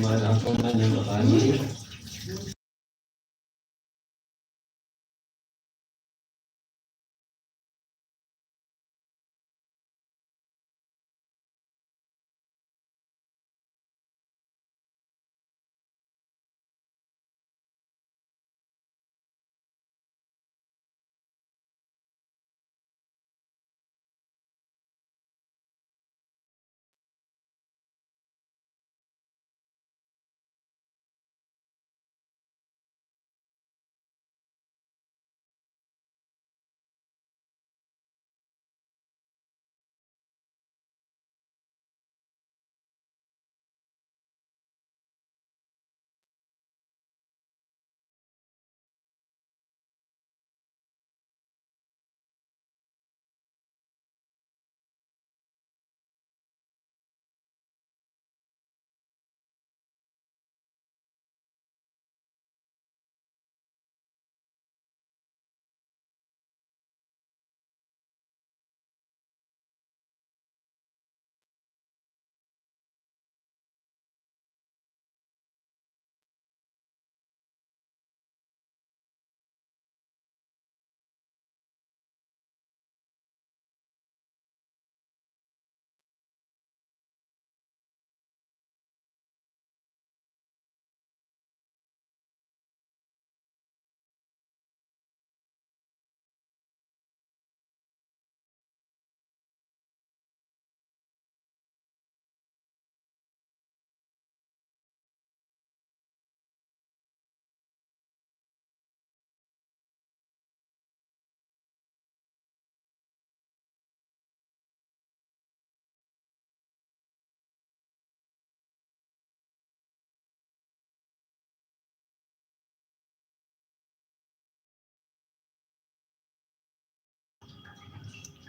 हमारे हाथों में नहीं बताएंगे।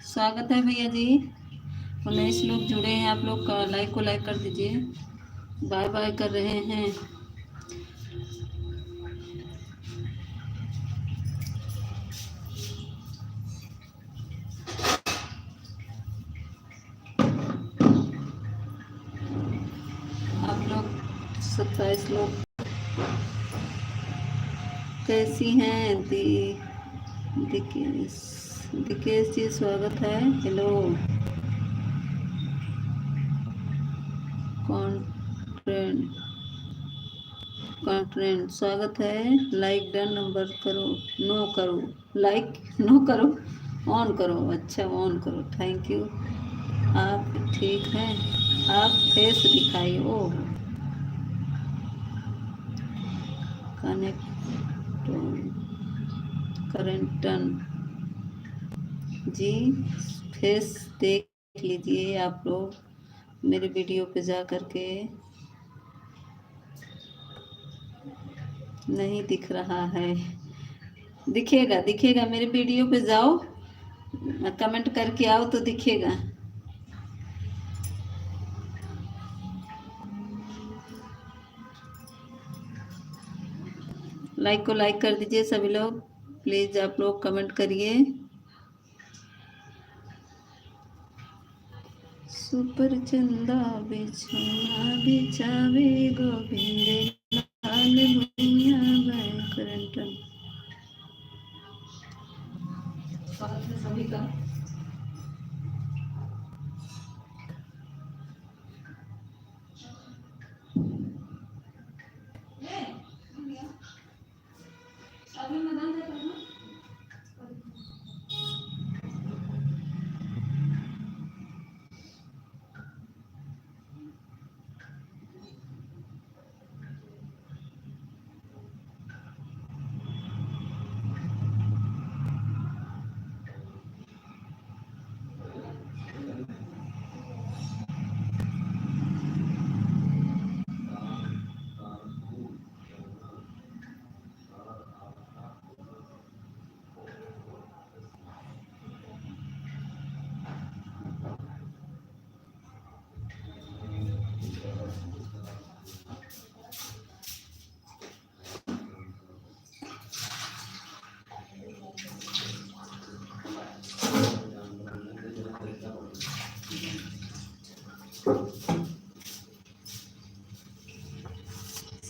स्वागत है भैया जी। और नए लोग जुड़े हैं, आप लोग का लाइक को लाइक कर दीजिए। बाय बाय कर रहे हैं। आप लोग 27 लोग कैसी हैं? दिकेश दिकेश जी स्वागत है। हेलो कॉन्ट्रेंट कॉन्ट्रेंट स्वागत है। लाइक डन नंबर करो, नो करो, लाइक नो करो, ऑन करो। अच्छा ऑन करो, थैंक यू। आप ठीक हैं? आप फेस दिखाइए। ओह कनेक्ट करेंटन जी, फेस देख लीजिए आप लोग मेरे वीडियो पे जा करके। नहीं दिख रहा है, दिखेगा दिखेगा। मेरे वीडियो पे जाओ, कमेंट करके आओ तो दिखेगा। लाइक को लाइक कर दीजिए सभी लोग, प्लीज आप लोग कमेंट करिए। सुपर चंदा बिछौना बिछावे गोविंद लाल भैया बैकरटन। स्वागत है सभी का। अभी मैदान जाकर ना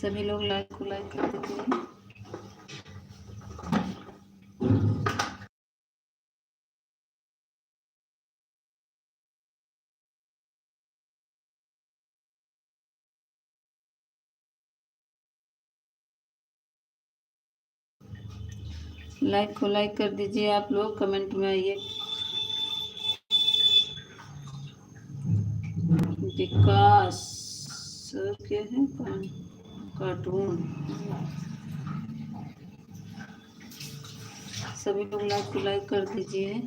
सभी लोग लाइक को लाइक कर दीजिए। लाइक को लाइक कर दीजिए आप लोग, कमेंट में आइए। विकास क्या है, कार्टून। सभी लोग लाइक को लाइक कर दीजिए।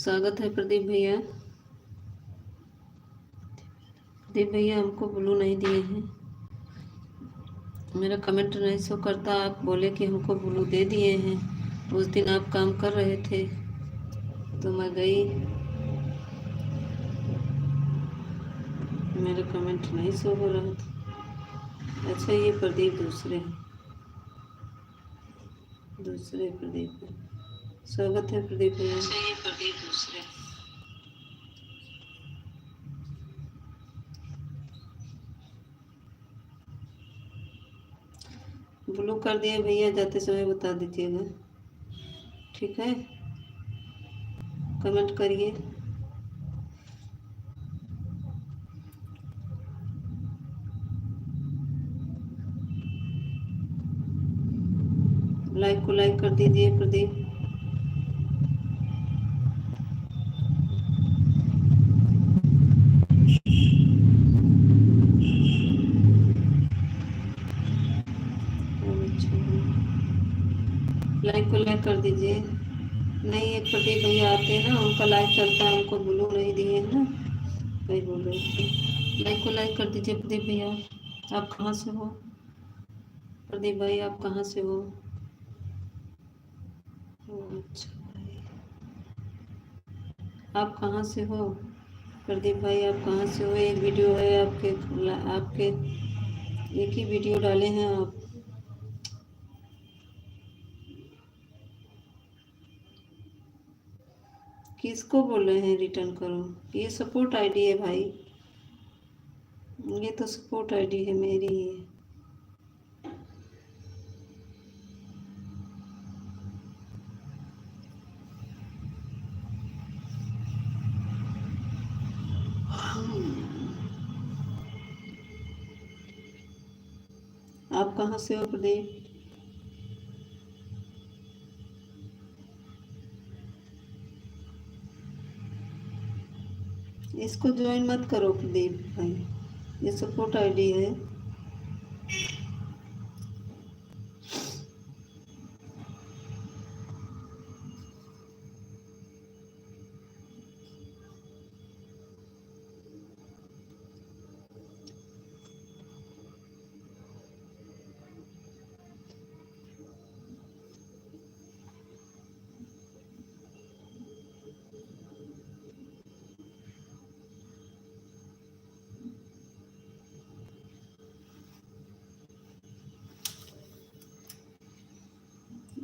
स्वागत है प्रदीप भैया। प्रदीप भैया हमको ब्लू नहीं दिए हैं, मेरा कमेंट नहीं शो करता। आप बोले कि हमको ब्लू दे दिए हैं। उस दिन आप काम कर रहे थे तो मैं गई, मेरा कमेंट नहीं शो हो रहा था। अच्छा ये प्रदीप दूसरे दूसरे प्रदीप है। स्वागत है प्रदीप भैया। अच्छा ये प्रदीप दूसरे ब्लू कर दिए भैया, जाते समय बता दीजिएगा, ठीक है? कमेंट करिए। लाइक को लाइक कर दीजिए प्रदीप। लाइक को लाइक कर दीजिए। नहीं एक प्रदीप भैया आते हैं ना, उनका लाइक चलता है, उनको ब्लू नहीं दिए हैं ना, वही बोल रहे थे। लाइक को लाइक कर दीजिए प्रदीप भैया। आप कहाँ से हो प्रदीप भाई, आप कहाँ से हो? अच्छा भाई, आप कहाँ से हो प्रदीप भाई, आप कहाँ से हो? एक वीडियो है आपके, आपके एक ही वीडियो डाले हैं आप। किसको बोल रहे हैं रिटर्न करो? ये सपोर्ट आईडी है भाई, ये तो सपोर्ट आईडी है मेरी ही। आप कहाँ से हो प्रदीप? इसको ज्वाइन मत करो प्रदीप भाई, ये सपोर्ट आईडी है।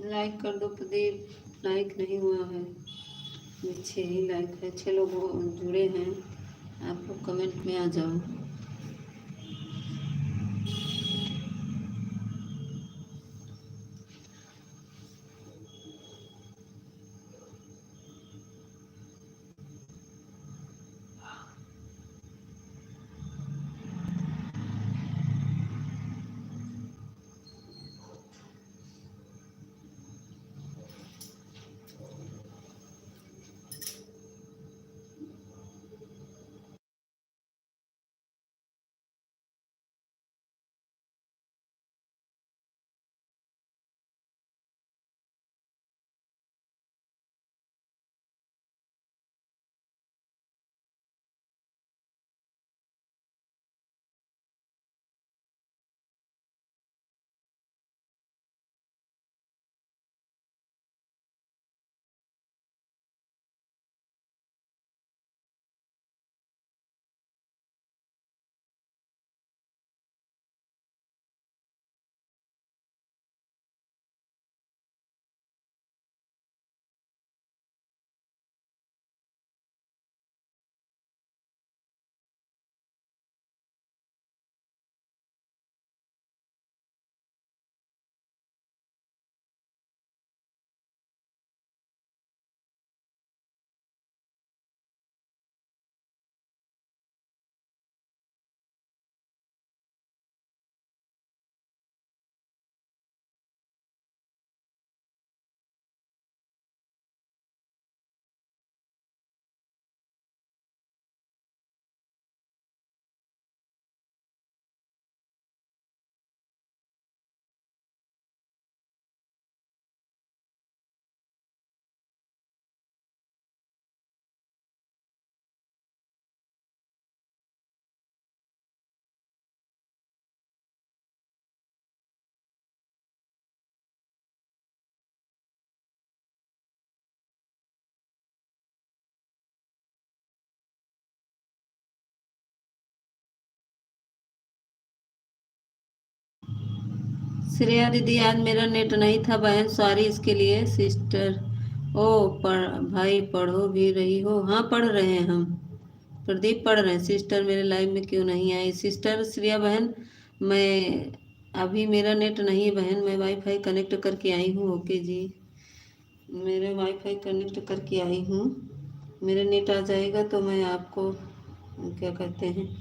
लाइक कर दो प्रदीप, लाइक नहीं हुआ है। 6 ही लाइक है, 6 लोग जुड़े हैं। आप लोग कमेंट में आ जाओ। श्रेया दीदी आज मेरा नेट नहीं था बहन, सॉरी इसके लिए। सिस्टर ओ भाई पढ़ो भी रही हो? हाँ पढ़ रहे हैं हम, प्रदीप पढ़ रहे हैं। सिस्टर मेरे लाइव में क्यों नहीं आई? सिस्टर श्रेया बहन, मैं अभी मेरा नेट नहीं है बहन, मैं वाईफाई कनेक्ट करके आई हूँ। ओके जी, मेरे वाईफाई कनेक्ट करके आई हूँ। मेरा नेट आ जाएगा तो मैं आपको क्या कहते हैं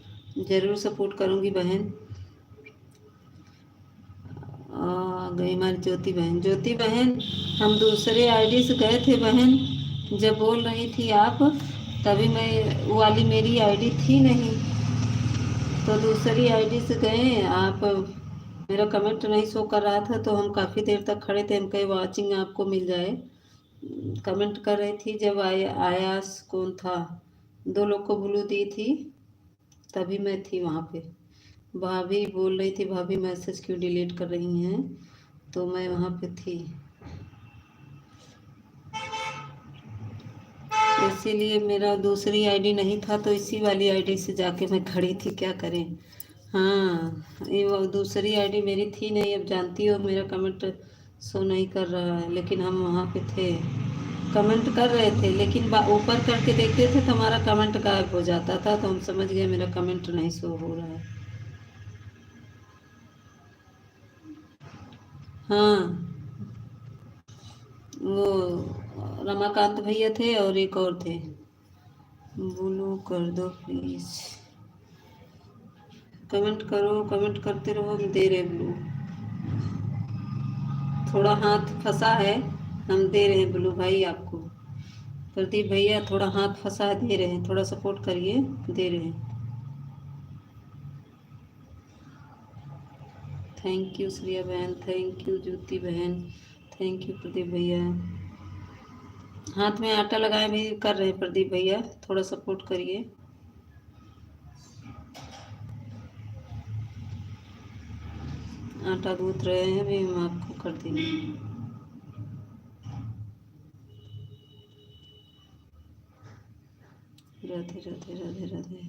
ज़रूर सपोर्ट करूँगी बहन। आ गई हमारी ज्योति बहन। ज्योति बहन, हम दूसरे आईडी से गए थे बहन, जब बोल रही थी आप, तभी मैं वो वाली मेरी आईडी थी नहीं, तो दूसरी आईडी से गए आप। मेरा कमेंट नहीं शो कर रहा था तो हम काफ़ी देर तक खड़े थे, हम कहे वॉचिंग आपको मिल जाए। कमेंट कर रही थी जब आयास कौन था, दो लोग को ब्लू दी थी, तभी मैं थी वहाँ पे। भाभी बोल रही थी भाभी मैसेज क्यों डिलीट कर रही हैं, तो मैं वहाँ पे थी, इसीलिए मेरा दूसरी आईडी नहीं था, तो इसी वाली आईडी से जाके मैं खड़ी थी, क्या करें। हाँ ये वो दूसरी आईडी मेरी थी नहीं, अब जानती हो मेरा कमेंट शो नहीं कर रहा है, लेकिन हम वहाँ पे थे, कमेंट कर रहे थे, लेकिन ऊपर करके देखते थे तो हमारा कमेंट गायब हो जाता था, तो हम समझ गए मेरा कमेंट नहीं शो हो रहा है। हाँ वो रमाकांत भैया थे और एक और थे। ब्लू कर दो प्लीज़, कमेंट करो, कमेंट करते रहो, हम दे रहे ब्लू। थोड़ा हाथ फंसा है, हम दे रहे हैं ब्लू भाई आपको। प्रदीप भैया थोड़ा हाथ फंसा है, दे रहे हैं, थोड़ा सपोर्ट करिए, दे रहे हैं। थैंक यू श्रेया बहन, थैंक यू ज्योति बहन, थैंक यू प्रदीप भैया। हाथ में आटा लगाए भी कर रहे हैं प्रदीप भैया, थोड़ा सपोर्ट करिए। आटा गूंथ रहे हैं, भी हम आपको कर देंगे। राधे राधे राधे राधे।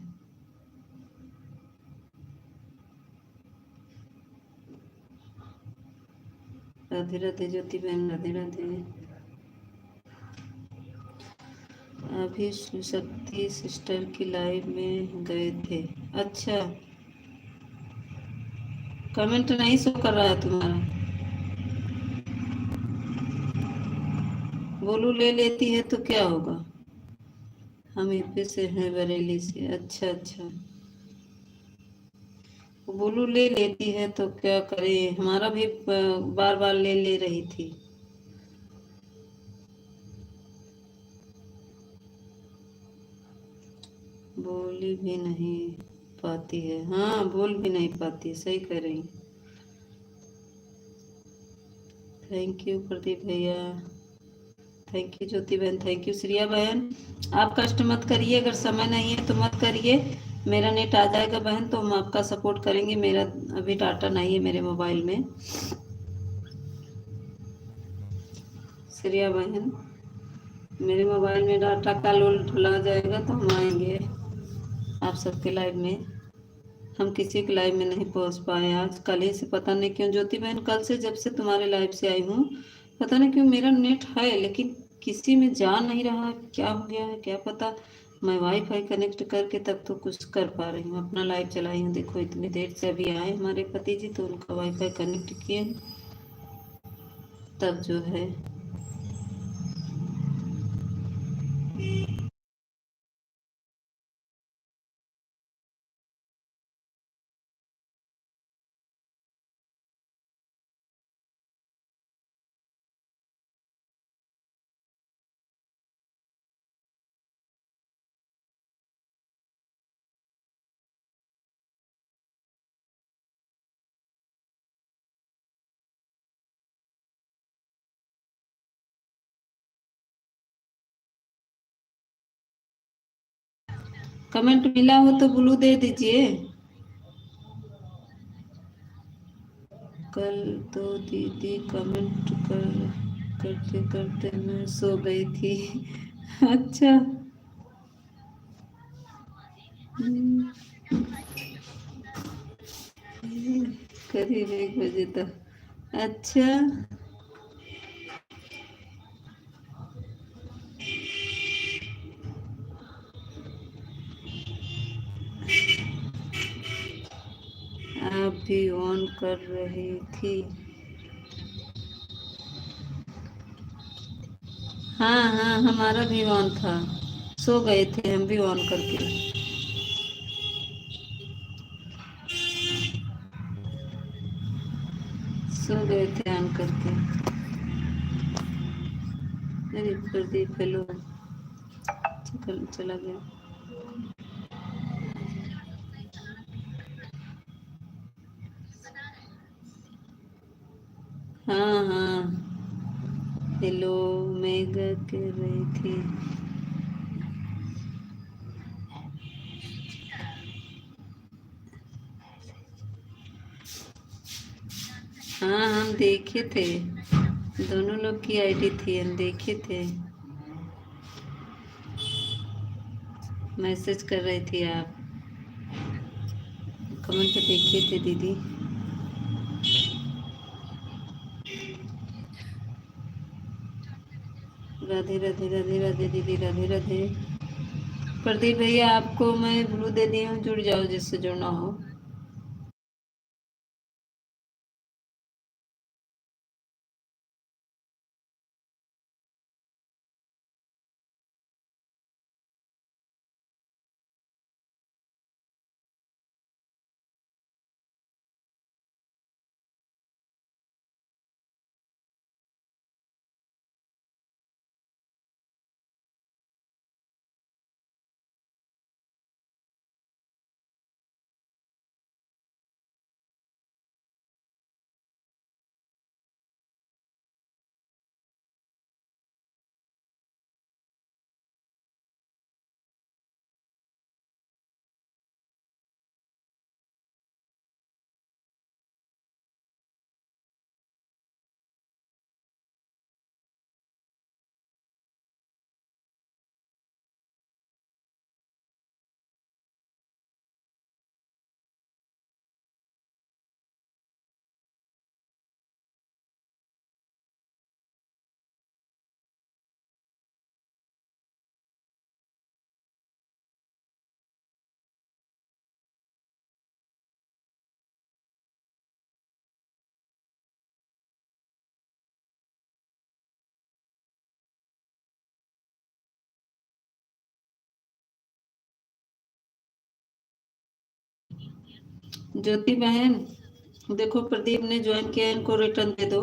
राधे राधे ज्योति बहन, राधे राधे। अभी शक्ति सिस्टर की लाइव में गए थे। अच्छा, कमेंट नहीं शो कर रहा है तुम्हारा। बोलू ले लेती है तो क्या होगा, हम यूपी से हैं, बरेली से। अच्छा अच्छा, बोलू ले लेती है तो क्या करें, हमारा भी बार बार ले ले रही थी। बोली भी नहीं पाती है, हाँ बोल भी नहीं पाती, सही कह रही। थैंक यू प्रदीप भैया, थैंक यू ज्योति बहन, थैंक यू श्रिया बहन। आप कष्ट मत करिए, अगर समय नहीं है तो मत करिए, मेरा नेट आ जाएगा बहन तो हम आपका सपोर्ट करेंगे। मेरा अभी डाटा नहीं है मेरे मोबाइल में। श्रिया बहन, मेरे मोबाइल में डाटा का लोड डला जाएगा तो हम आएंगे आप सबके लाइव में। हम किसी के लाइव में नहीं पहुंच पाए आज, कल ही से, पता नहीं क्यों ज्योति बहन, कल से जब से तुम्हारे लाइव से आई हूँ, पता नहीं क्यों मेरा नेट है लेकिन किसी में जा नहीं रहा, क्या हो गया है क्या पता। मैं वाईफाई कनेक्ट करके तब तो कुछ कर पा रही हूँ, अपना लाइव चलाई हूँ। देखो इतनी देर से अभी आए हमारे पति जी तो उनका वाईफाई कनेक्ट किए, तब जो है। कमेंट मिला हो तो ब्लू दे दीजिए। कल तो दीदी कमेंट करते करते मैं सो गई थी। अच्छा, करीब 1 बजे तक। अच्छा। आप भी ऑन कर रही थी। हाँ हाँ, हमारा भी ऑन था। सो गए थे हम भी ऑन करके। सो गए थे ऑन करके। अरे प्रदीप हेलो, चला गया। हाँ हाँ, हेलो मेगा कह रही थी। हाँ हम देखे थे, दोनों लोग की आईडी थी, हम देखे थे। मैसेज कर रही थी आप, कमेंट देखे थे दीदी। राधे राधे राधे राधे दीदी, राधे राधे। प्रदीप भैया आपको मैं ब्लू दे दी हूँ, जुड़ जाओ जिससे जुड़ना हो। ज्योति बहन, देखो प्रदीप ने ज्वाइन किया, इनको रिटर्न दे दो।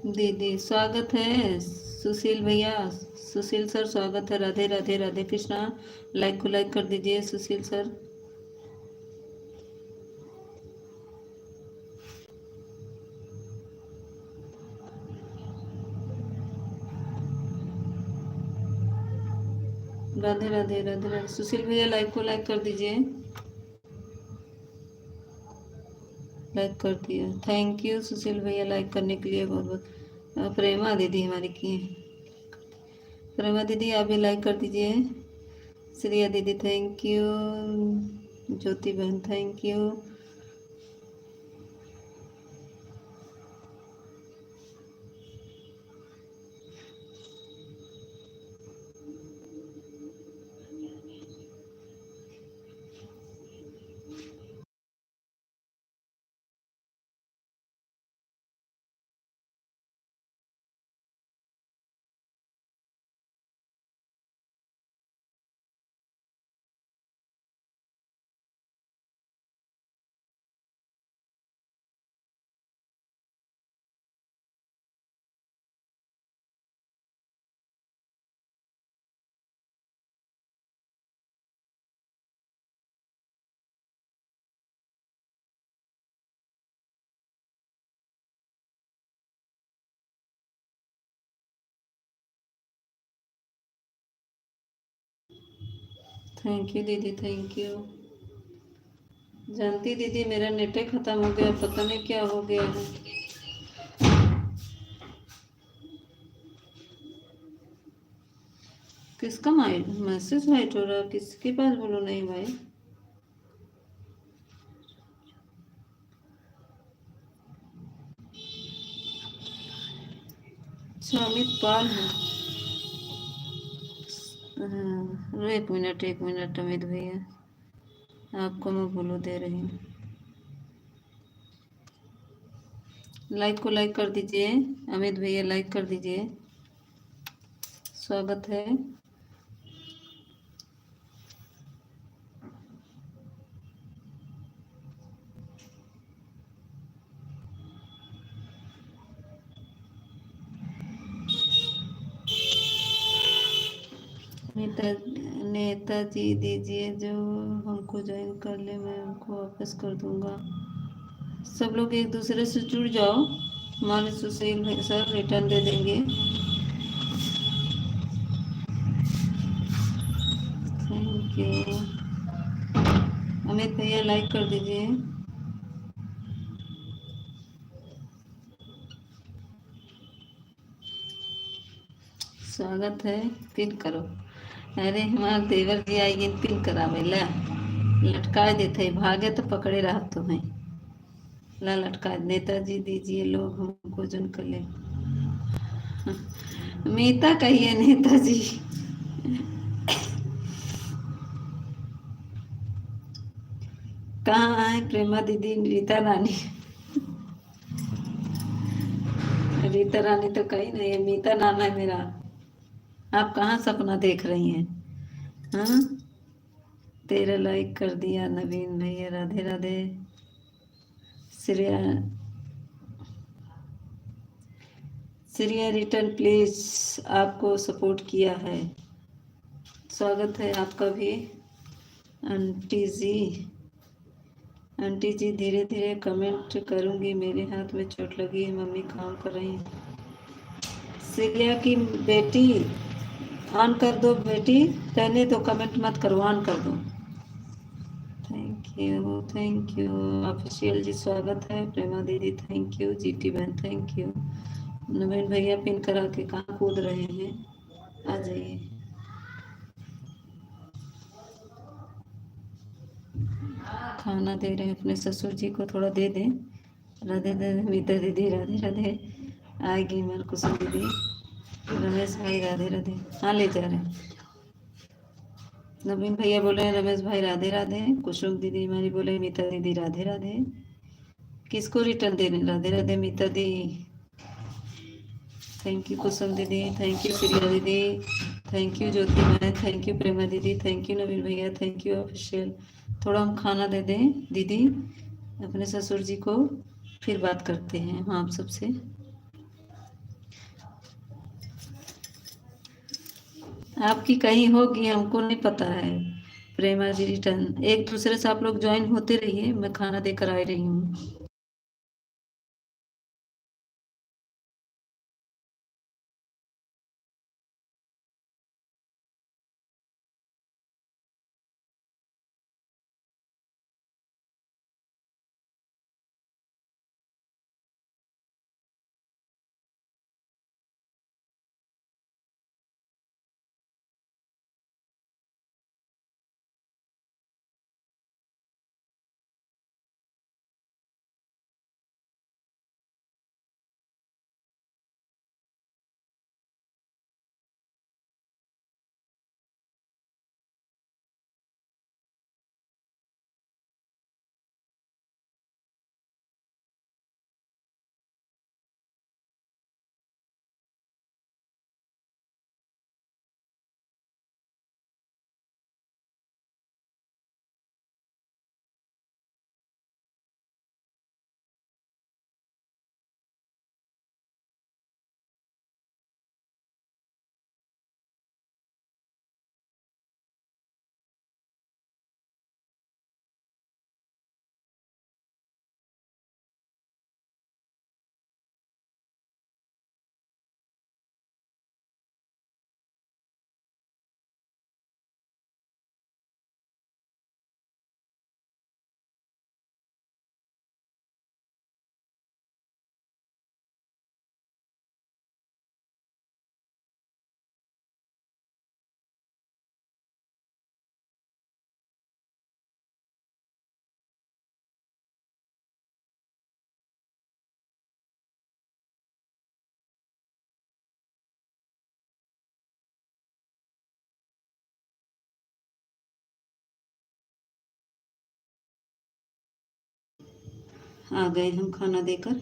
दीदी स्वागत है। सुशील भैया, सुशील सर स्वागत है। राधे राधे, राधे कृष्णा। लाइक को लाइक कर दीजिए सुशील सर। राधे राधे, राधे राधे। सुशील भैया लाइक को लाइक कर दीजिए। लाइक कर दिया, थैंक यू सुशील भैया लाइक करने के लिए बहुत बहुत। प्रेमा दीदी हमारी की, प्रेमा दीदी आप भी लाइक कर दीजिए। श्रिया दीदी थैंक यू। ज्योति बहन थैंक यू। थैंक यू दीदी, थैंक यू। जानती दीदी मेरा नेट खत्म हो गया, पता नहीं क्या हो गया है। किसका मैसेज वाइट हो रहा, किसके पास बोलो नहीं भाई। अच्छा अमित पाल है। हाँ एक मिनट, एक मिनट अमित भैया, आपको मैं बोलो दे रही हूँ। लाइक को लाइक कर दीजिए अमित भैया, लाइक कर दीजिए। स्वागत है। नेता नेताजी दीजिए, जो हमको ज्वाइन कर ले मैं उनको वापस कर दूंगा। सब लोग एक दूसरे से जुड़ जाओ, हमारे सुशील भाई सर रिटर्न दे देंगे। Thank you. अमित भैया लाइक कर दीजिए। स्वागत है, पिन करो। अरे हमारे देवर जी आएगी पिन करावे ला, लटका देते भागे तो पकड़े रहा तुम्हें। ला लटका, नेताजी दीजिए लोग हमको जन कर ले। मीता कहिए नेताजी। कहाँ आए प्रेमा दीदी, रीता रानी। रीता रानी तो कहीं नहीं है, मीता नाम है मेरा। आप कहाँ सपना देख रही हैं? हाँ, तेरा लाइक कर दिया नवीन भैया, राधे राधे। श्रेया, श्रेया रिटर्न प्लीज, आपको सपोर्ट किया है। स्वागत है आपका भी। आंटी जी, आंटी जी धीरे धीरे कमेंट करूंगी, मेरे हाथ में चोट लगी है, मम्मी काम कर रही है। श्रेया की बेटी ऑन कर दो बेटी, रहने दो कमेंट मत करो, ऑन कर दो। Thank you, thank you. Official ji स्वागत है। प्रेमा दीदी थैंक यू। जीटी बहन थैंक यू। नवीन भैया पिन करा के कहाँ कूद रहे हैं, आ जाइए। खाना दे रहे हैं अपने ससुर जी को, थोड़ा दे दें। राधे राधे मीता दीदी, राधे राधे। आएगी मेरे कुसुम दीदी, रमेश भाई राधे राधे। हाँ ले जा रहे हैं। नवीन भैया बोले रमेश भाई राधे राधे। कुसुम दीदी हमारी बोले मीता दीदी राधे राधे। किसको रिटर्न देने? राधे राधे मीता दी, थैंक यू कुसुम दीदी, थैंक यू श्रिया दीदी, thank you Jyoti ma'am, thank you Prema दीदी, थैंक यू नवीन भैया, थैंक यू ऑफिशियल। थोड़ा हम खाना दे दें दीदी अपने ससुर जी को, फिर बात करते हैं हम आप सबसे। आपकी कहीं होगी, हमको नहीं पता है। प्रेमा जी रिटर्न, एक दूसरे से आप लोग ज्वाइन होते रहिए, मैं खाना देकर आ रही हूँ। आ गए हम खाना देकर।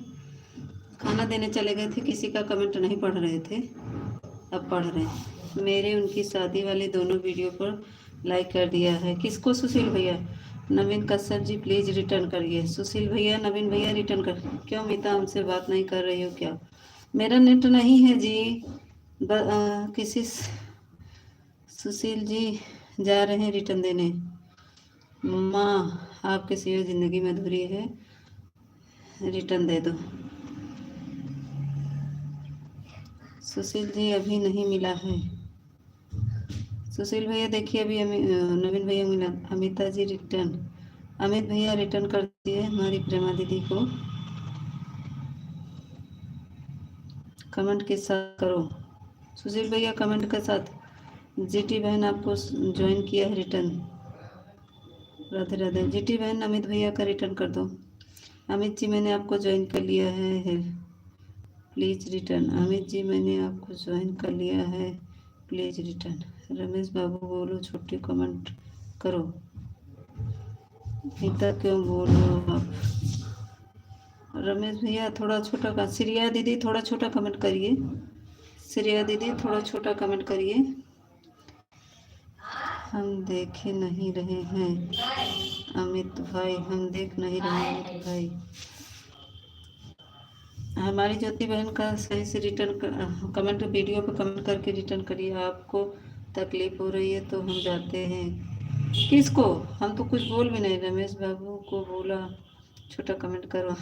खाना देने चले गए थे, किसी का कमेंट नहीं पढ़ रहे थे, अब पढ़ रहे हैं। मेरे उनकी शादी वाले दोनों वीडियो पर लाइक कर दिया है। किसको? सुशील भैया। नवीन कश्यप जी प्लीज़ रिटर्न करिए। सुशील भैया, नवीन भैया रिटर्न कर। क्यों मीता, हमसे बात नहीं कर रही हो क्या? मेरा नेट नहीं है जी। सुशील जी जा रहे हैं रिटर्न देने। मम्मा, आपके सिवा ज़िंदगी में अधूरी है, रिटर्न दे दो। सुशील जी अभी नहीं मिला है। सुशील भैया देखिए, अभी नवीन भैया मिला। अमिता जी रिटर्न। अमित भैया रिटर्न कर दिए हमारी प्रेमा दीदी को। कमेंट के साथ करो। सुशील भैया कमेंट के साथ। जीटी बहन आपको ज्वाइन किया है, रिटर्न। राधे राधे। जीटी बहन अमित भैया का रिटर्न कर दो। अमित जी मैंने आपको ज्वाइन कर लिया है, प्लीज़ रिटर्न। अमित जी मैंने आपको ज्वाइन कर लिया है, प्लीज़ रिटर्न। रमेश बाबू बोलो, छोटी कमेंट करो। गीता क्यों बोलो आप? रमेश भैया थोड़ा छोटा का। श्रिया दीदी थोड़ा छोटा कमेंट करिए। श्रिया दीदी थोड़ा छोटा कमेंट करिए। हम देखे नहीं रहे हैं अमित भाई, हम देख नहीं रहे हैं अमित भाई। हमारी ज्योति बहन का सही से रिटर्न कमेंट, वीडियो पे कमेंट करके रिटर्न करिए। आपको तकलीफ हो रही है तो हम जाते हैं। किसको? हम तो कुछ बोल भी नहीं। रमेश बाबू को बोला छोटा कमेंट करो।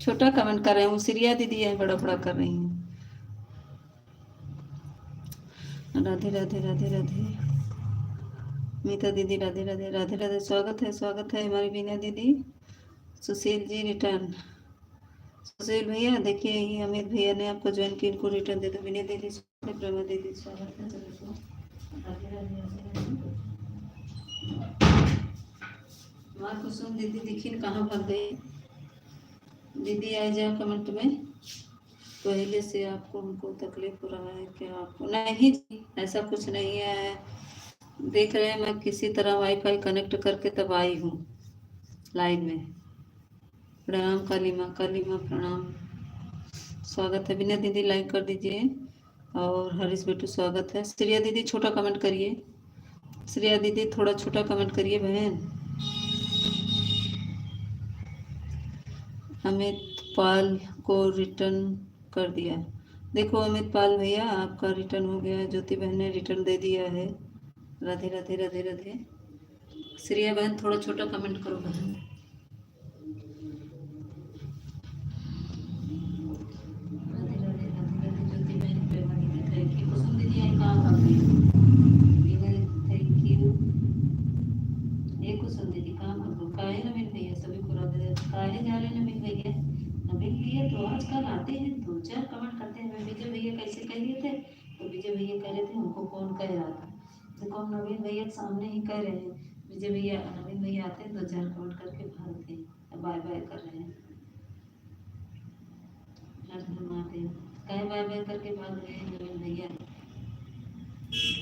छोटा कमेंट कर रहे हूँ। श्रिया दीदी है, बड़ा बड़ा कर रही हूँ। राधे राधे राधे राधे। मीता दीदी राधे राधे राधे राधे। स्वागत है हमारी बीना दीदी। सुशील जी रिटर्न। सुशील भैया देखिए, ये अमित भैया ने आपको ज्वाइन किया, इनको रिटर्न दे दो। विनय दीदी, प्रेमा दीदी स्वागत है सभी को। राधे राधे राधे राधे। माँ कुसुम दीदी देखिए कहाँ भाग गई। दीदी आ जाओ कमेंट में। पहले से आपको हमको तकलीफ हो रहा है क्या? आपको नहीं जी, ऐसा कुछ नहीं है। देख रहे हैं, मैं किसी तरह वाईफाई कनेक्ट करके तब आई हूँ लाइन में। प्रणाम काली माँ, काली माँ प्रणाम। स्वागत है। विनय दीदी लाइक कर दीजिए। और हरीश बेटू स्वागत है। श्रिया दीदी छोटा कमेंट करिए। श्रिया दीदी थोड़ा छोटा कमेंट करिए बहन। अमित पाल को रिटर्न कर दिया। देखो अमित पाल भैया आपका रिटर्न हो गया है, ज्योति बहन ने रिटर्न दे दिया है। राधे राधे राधे राधे। श्रेया बहन थोड़ा छोटा कमेंट करो बहन। राधे राधे राधे राधे। ज्योति बहन प्रेमा दीदी थैंक यू। कुसुम दीदी आई कहाँ भाग गई? विनय थैंक यू। ये कुसुम दीदी कहाँ भाग गई? काहे नवीन भैया सभी को राधे राधे। काहे जा रहे हैं नवीन भैया? नवीन भैया तो आजकल आते हैं दो चार कमेंट करते हैं। विजय भैया कैसे कह रहे थे तो विजय भैया कह रहे थे उनको कौन कह रहा था। देखो हम नवीन भैया के सामने ही कह रहे हैं। विजय भैया नवीन भैया आते हैं दो चार कमेंट करके भागते हैं, बाय बाय कर रहे हैं। राधे महादेव कहे बाय बाय करके भाग रहे हैं नवीन भैया।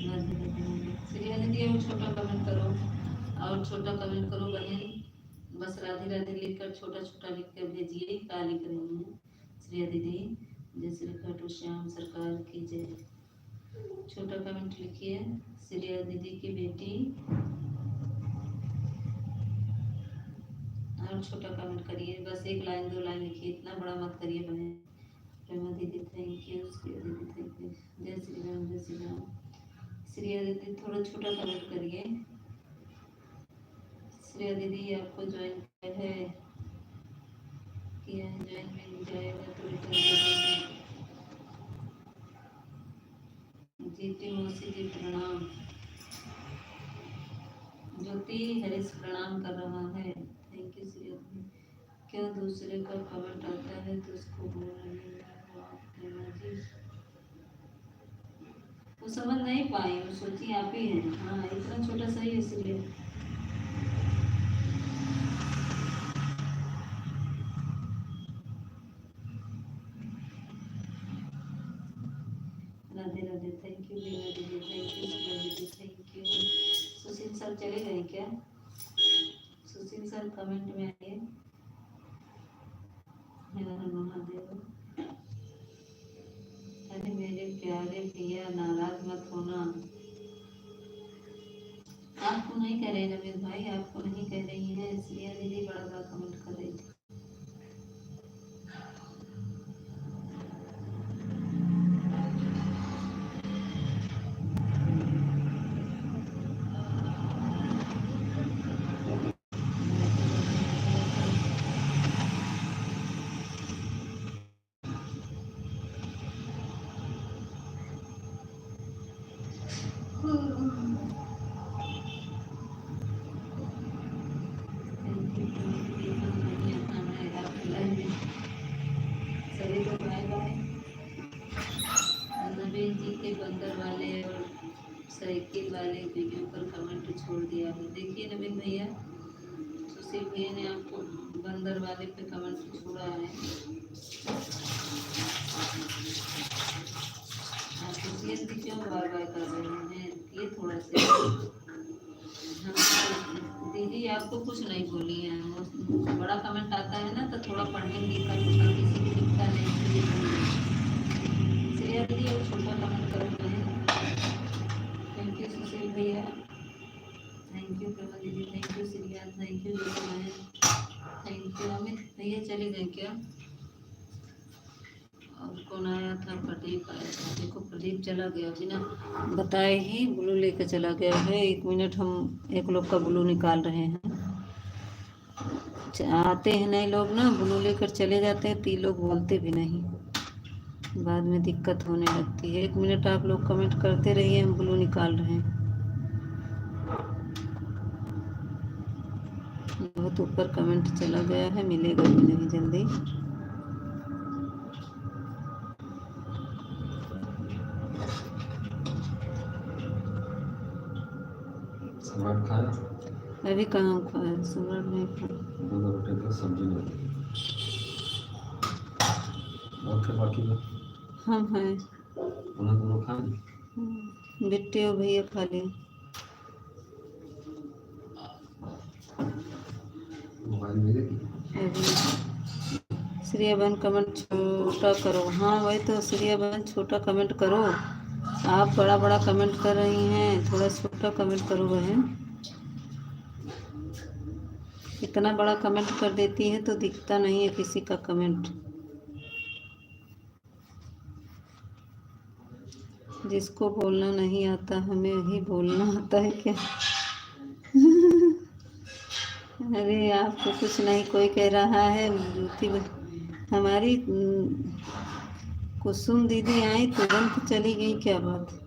राधे राधे राधे। श्रेया दीदी और छोटा कमेंट करो, और छोटा कमेंट करो बहन। बस राधे राधे लिखकर छोटा छोटा लिख कर भेजिए, क्या लिख रही हैं श्रेया दीदी। जय श्री खाटू श्याम सरकार की जय। छोटा कमेंट लिखिए श्रेया दीदी की बेटी, और छोटा कमेंट करिए। बस एक लाइन दो लाइन लिखिए, इतना बड़ा मत करिए बहन। प्रेमा दीदी थैंक यू। श्रेया दीदी थैंक यू। जय श्री राम जय श्री राम। श्रेया दीदी थोड़ा छोटा कमेंट करिए। श्रेया दीदी आपको ज्वाइन किया है, ज्वाइन मिल जाएगा तो रिटर्न दे देंगे। जीती मौसी जी प्रणाम। ज्योति हरीश प्रणाम कर रहा है, थैंक यू श्रेया दीदी। क्यों दूसरे का कमेंट आता है तो उसको बोल रही हो आप प्रेमा जी? वो समझ नहीं पाई, वो सोची आप ही हैं। हाँ इतना छोटा सा ही इसलिए। राधे राधे थैंक यू बीना दीदी, थैंक यू सुधा दीदी, थैंक यू। सुशील सर चले गए क्या? सुशील सर कमेंट में आइए। हर हर महादेव। अरे मेरे प्यारे भैया नाराज मत होना। आपको नहीं कह रहे नवीन भाई, आपको नहीं कह रही है। श्रेया दीदी बड़ा बड़ा कमेंट कर रही थी। थैंक यू दीदी, हम नहीं आता है आपके लाइव में। सभी को बाय बाय। नवीन जी के बंदर वाले और साइकिल वाले वीडियो पर कमेंट छोड़ दिया है। देखिए नवीन भैया, सुशील भैया ने आपको बंदर वाले पे कमेंट छोड़ा है। आप इसलिए भी क्यों बार बार कर रहे हैं? ये थोड़ा सा हाँ दीदी आपको कुछ नहीं बोली है। वो बड़ा कमेंट आता है ना तो थोड़ा पढ़ने लिखा किसी को दिखता नहीं इसलिए बोल रही हूँ। श्रेया दीदी और छोटा कमेंट करो बहन। थैंक यू सुशील भैया, थैंक यू प्रेमा दीदी, thank you Shreya, thank you Jyoti बहन, थैंक यू। अमित भैया चले गए क्या? और कौन आया था? प्रदीप आया था। देखो प्रदीप चला गया बिना बताए ही, ब्लू लेकर चला गया है। 1 मिनट हम एक लोग का ब्लू निकाल रहे हैं। आते हैं नए लोग ना, ब्लू लेकर चले जाते हैं तो ये लोग बोलते भी नहीं, बाद में दिक्कत होने लगती है। 1 मिनट आप लोग कमेंट करते रहिए, हम ब्लू निकाल रहे हैं। बहुत ऊपर कमेंट चला गया है, मिलेगा भी नहीं जल्दी। सम्राट खाया? अभी कहाँ खाया? सम्राट नहीं खाया। दूध और रोटी थी, सब्जी नहीं थी। और क्या बाकी में? हम हैं। उन्हें दोनों खाए? बिट्टे और भैया खा लिए। मोबाइल मेरे की? अभी श्रेया बहन कमेंट छोटा करो। हाँ वही तो श्रेया बहन छोटा कमेंट करो। आप बड़ा बड़ा कमेंट कर रही हैं, थोड़ा छोटा कमेंट करो बहन। इतना बड़ा कमेंट कर देती है तो दिखता नहीं है किसी का कमेंट। जिसको बोलना नहीं आता हमें वही बोलना आता है क्या? अरे आपको कुछ नहीं कोई कह रहा है। ज्योति हमारी कुसुम दीदी आई तुरंत चली गई, क्या बात?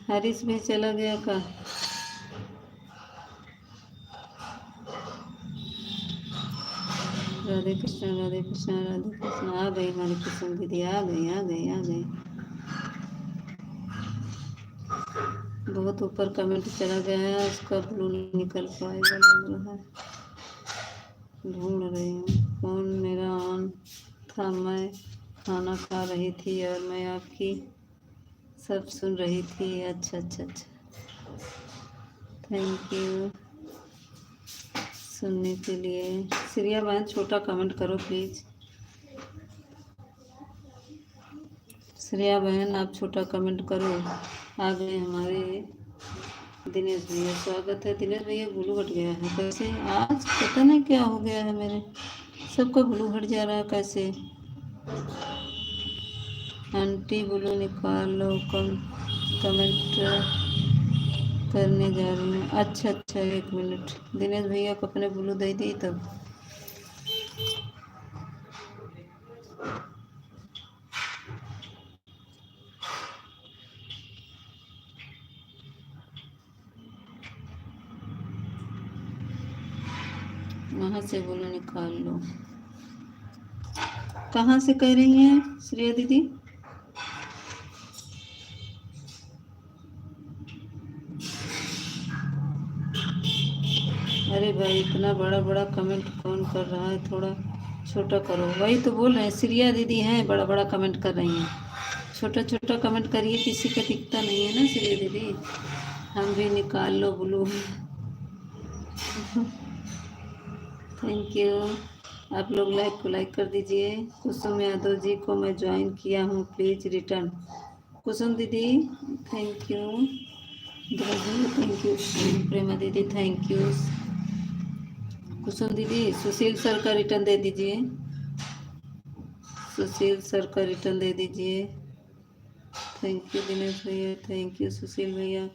हरीश भी चला गया का? राधे कृष्ण राधे कृष्ण राधे कृष्ण। आ गई हमारी कुसुम दीदी, आ गई आ गई आ गई। बहुत ऊपर कमेंट चला गया है, उसका ब्लू नहीं निकल पाएगा लग रहा है। ढूंढ रही हूँ कौन मेरा ऑन था। मैं खाना खा रही थी और मैं आपकी सब सुन रही थी। अच्छा अच्छा अच्छा, थैंक यू सुनने के लिए। श्रिया बहन छोटा कमेंट करो प्लीज़। श्रेया बहन आप छोटा कमेंट करो। आ गए हमारे दिनेश भैया, स्वागत है। दिनेश भैया ब्लू हट गया है कैसे? आज पता नहीं क्या हो गया है, मेरे सबका ब्लू हट जा रहा है कैसे? आंटी ब्लू निकालो, कमेंट करने जा रही हूँ। अच्छा अच्छा, एक मिनट। दिनेश भैया को अपने ब्लू दे दी तब। वहाँ से ब्लू निकाल लो। कहाँ से कह रही हैं श्रेया दीदी? अरे भाई इतना बड़ा बड़ा कमेंट कौन कर रहा है, थोड़ा छोटा करो। वही तो बोल रहे हैं, श्रिया दीदी हैं बड़ा बड़ा कमेंट कर रही हैं। छोटा छोटा कमेंट करिए, किसी का दिखता नहीं है ना श्रिया दीदी। हम भी निकाल लो ब्लू। Thank you. आप लोग लाइक को लाइक कर दीजिए। कुसुम यादव जी को मैं ज्वाइन किया हूँ, प्लीज़ रिटर्न। कुसुम दीदी thank you. Thank you. Prema दीदी थैंक यू। कुसुम दीदी सुशील सर का रिटर्न दे दीजिए। सुशील सर का रिटर्न दे दीजिए। थैंक यू दिनेश भैया, थैंक यू सुशील भैया।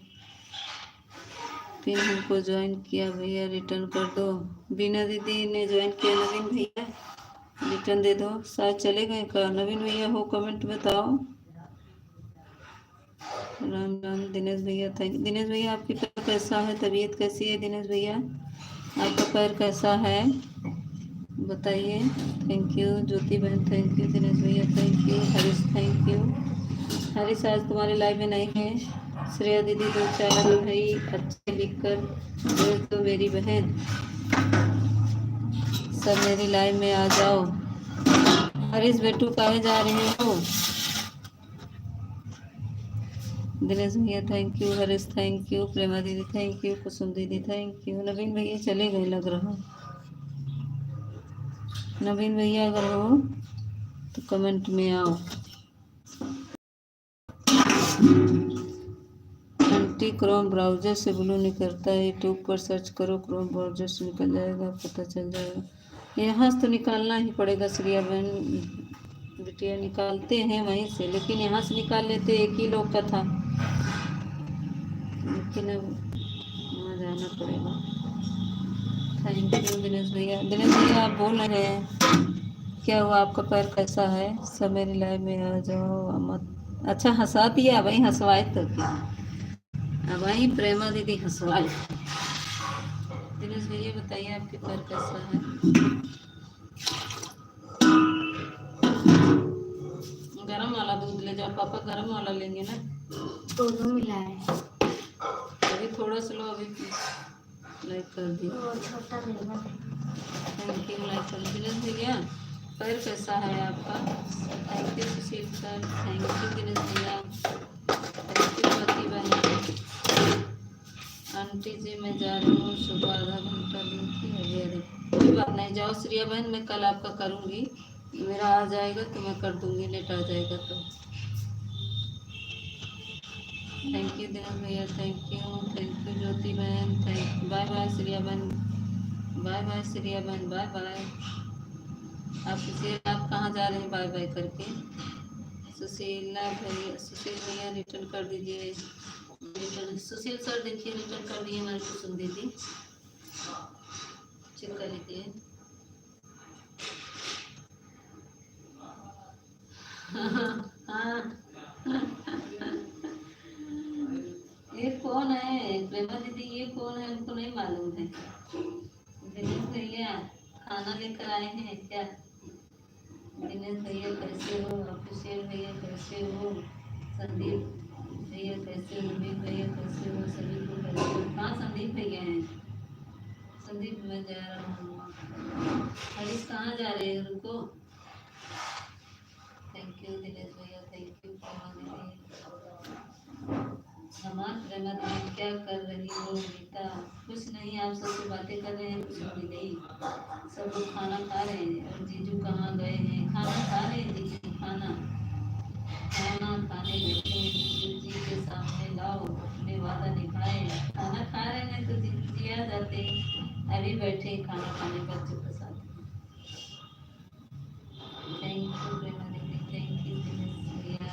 पिन हमको ज्वाइन किया भैया, रिटर्न कर दो। बीना दीदी ने ज्वाइन किया। नवीन भैया रिटर्न दे दो। शायद चले गए का? नवीन भैया हो कमेंट बताओ। राम राम दिनेश भैया, थैंक। दिनेश भैया आपकी पैर कैसा है, तबीयत कैसी है दिनेश भैया? आपका पैर कैसा है बताइए। थैंक यू ज्योति बहन, थैंक यू दिनेश भैया, thank you Harish, thank you Harish. आज तुम्हारे लाइव में नहीं है। श्रेया दीदी दो चार भाई अच्छे लिख कर भेज दो मेरी बहन। सब मेरी लाइव में आ जाओ। हरीश बेटू कहाँ जा रहे हो? दिनेश भैया thank you, Harish thank you, Prema दीदी थैंक यू, कुसुम दीदी थैंक यू। नवीन भैया चले गए लग रहा। नवीन भैया अगर हो तो कमेंट में आओ। आंटी क्रोम ब्राउजर से ब्लू निकलता है, यूट्यूब पर सर्च करो, क्रोम ब्राउजर से निकल जाएगा, पता चल जाएगा। यहाँ से तो निकालना ही पड़ेगा श्रिया बहन। बिटिया निकालते हैं वहीं से, लेकिन यहाँ से निकाल लेते, एक ही लोग का था, लेकिन अब वहाँ जाना पड़ेगा। थैंक यू दिनेश भैया। दिनेश भैया आप बोल रहे हैं क्या हुआ, आपका पैर कैसा है? सब मेरी लाइव में आ जाओ मत। अच्छा हंसा दिया, वही हंसवाए तो क्या? अब वही प्रेमा दीदी हंसवाए। दिनेश भैया बताइए आपके पैर कैसा है? गरम वाला दूध ले जाओ पापा, गरम वाला लेंगे ना। दोनों मिला है। अभी थोड़ा सा लो, अभी लाइक कर दिया। छोटा देना। थैंक यू लाइक कर। दिनेश भैया पैर कैसा है आपका? Thank you Sushil sir, thank you Dinesh भैया, थैंक यू स्वाति बहन। आंटी जी मैं जा रही हूँ, सुबह आधा घंटा दूध की है। अरे कोई बात नहीं, जाओ श्रिया बहन, मैं कल आपका करूँगी। मेरा आ जाएगा तो मैं कर दूँगी, नेट आ जाएगा तो। थैंक यू दिनेश भैया, थैंक यू ज्योति बहन, थैंक। बाय बाय श्रिया बहन, बाय बाय श्रिया बहन, बाय बाय। आप कहाँ जा रहे हैं बाय बाय करके? सुशीला भैया, सुशील भैया रिटर्न कर दीजिए। रिटर्न सुशील सर देखिए रिटर्न कर दिए हमारे कुसुम दीदी, चेक कर लीजिए। हाँ ये कौन है प्रेमा दीदी, ये कौन है हमको नहीं मालूम है। दिनेश भैया खाना लेकर आए हैं क्या? दिनेश भैया कैसे हो? अभिषेक भैया कैसे हो? संदीप भैया कैसे हो? मीत भैया कैसे हो? सभी को कैसे हो? कहाँ संदीप भैया हैं? संदीप मैं जा रहा हूँ। हरीश कहाँ जा रहे हैं? रुको। थैंक यू दिनेश भैया, थैंक यू प्रेमा दीदी। हमार प्रेमा दीदी क्या कर रही हो? गीता कुछ नहीं, आप सबसे बातें कर रहे हैं कुछ दीदी। सब लोग खाना खा रहे हैं और जीजू कहाँ गए हैं? खाना खा रहे हैं जीजू, खाना खाना खाने बैठे हैं। जीजू जी के सामने लाओ, अपने वादा निभाए। खाना खा रहे हैं तो जीजू जी आ जाते, अभी बैठे खाना खाने बच्चों के साथ। थैंक यू प्रेमा दीदी, थैंक यू दिनेश भैया।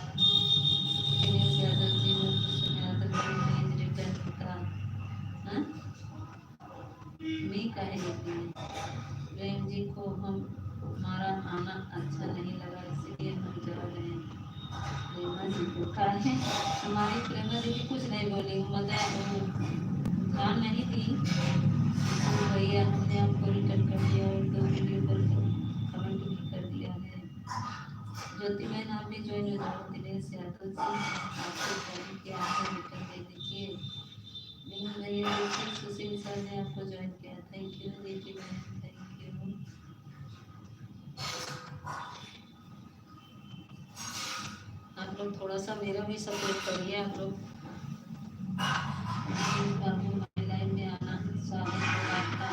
दिनेश यादव जी को कुछ यादव जी ने रिटर्न का हाँ मैं कहे देती है। प्रेम जी को हमारा आना अच्छा नहीं लगा इसलिए हम जा रहे हैं। प्रेमा जी को कहे, हमारी प्रेमा दीदी कुछ नहीं बोली, मजा ध्यान नहीं दी। तो भैया हमने आपको रिटर्न कर दिया और 2 वीडियो पर कमेंट भी कर दिया है। ज्योति बहन आप भी ज्वाइन हो जाओ। दिनेश यादव जी आपको ज्वाइन किया है, रिटर्न दे दीजिए। दिनेश भैया देखिए सुशील सर ने आपको ज्वाइन किया, थैंक यू ज्योति बहन, थैंक यू। आप लोग थोड़ा सा मेरा भी सपोर्ट करिए। आप लोग हमारी लाइफ में आना स्वागत है आपका।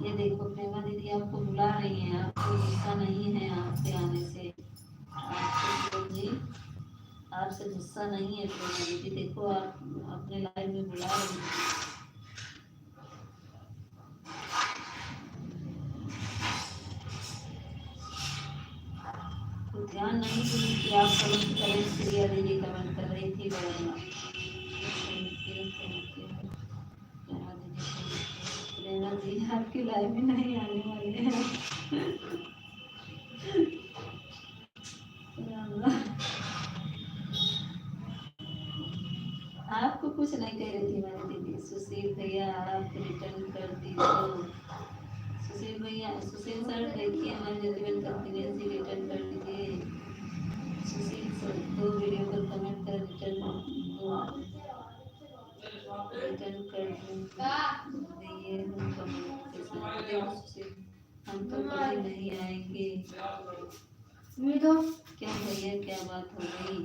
ये देखो प्रेमा दीदी आपको बुला रही हैं, आपको गुस्सा नहीं है आपके आने से। आपको जी आपसे गुस्सा नहीं है प्रेमा दीदी, देखो आप अपने लाइफ में बुला रही हैं। तो ध्यान नहीं दी कि आप कमेंट करें, प्रिया दीदी कमेंट कर रही थी बराबर। प्रेमा जी आपकी लाइफ में नहीं आने वाले हैं। आपको कुछ नहीं कह रही थी मेरी दीदी। सुशील भैया आप रिटर्न कर दीजिए। सुशील भैया, सुशील सर देखिए हमारे जजमेंट कंपनी से रिटर्न कर दीजिए। सुशील सर 2 वीडियो पर कमेंट कर रिटर्न कर दिए हम कमेंट के साथ। देखो सुशील हम तो कभी नहीं आएंगे। क्या भैया क्या बात हो गई?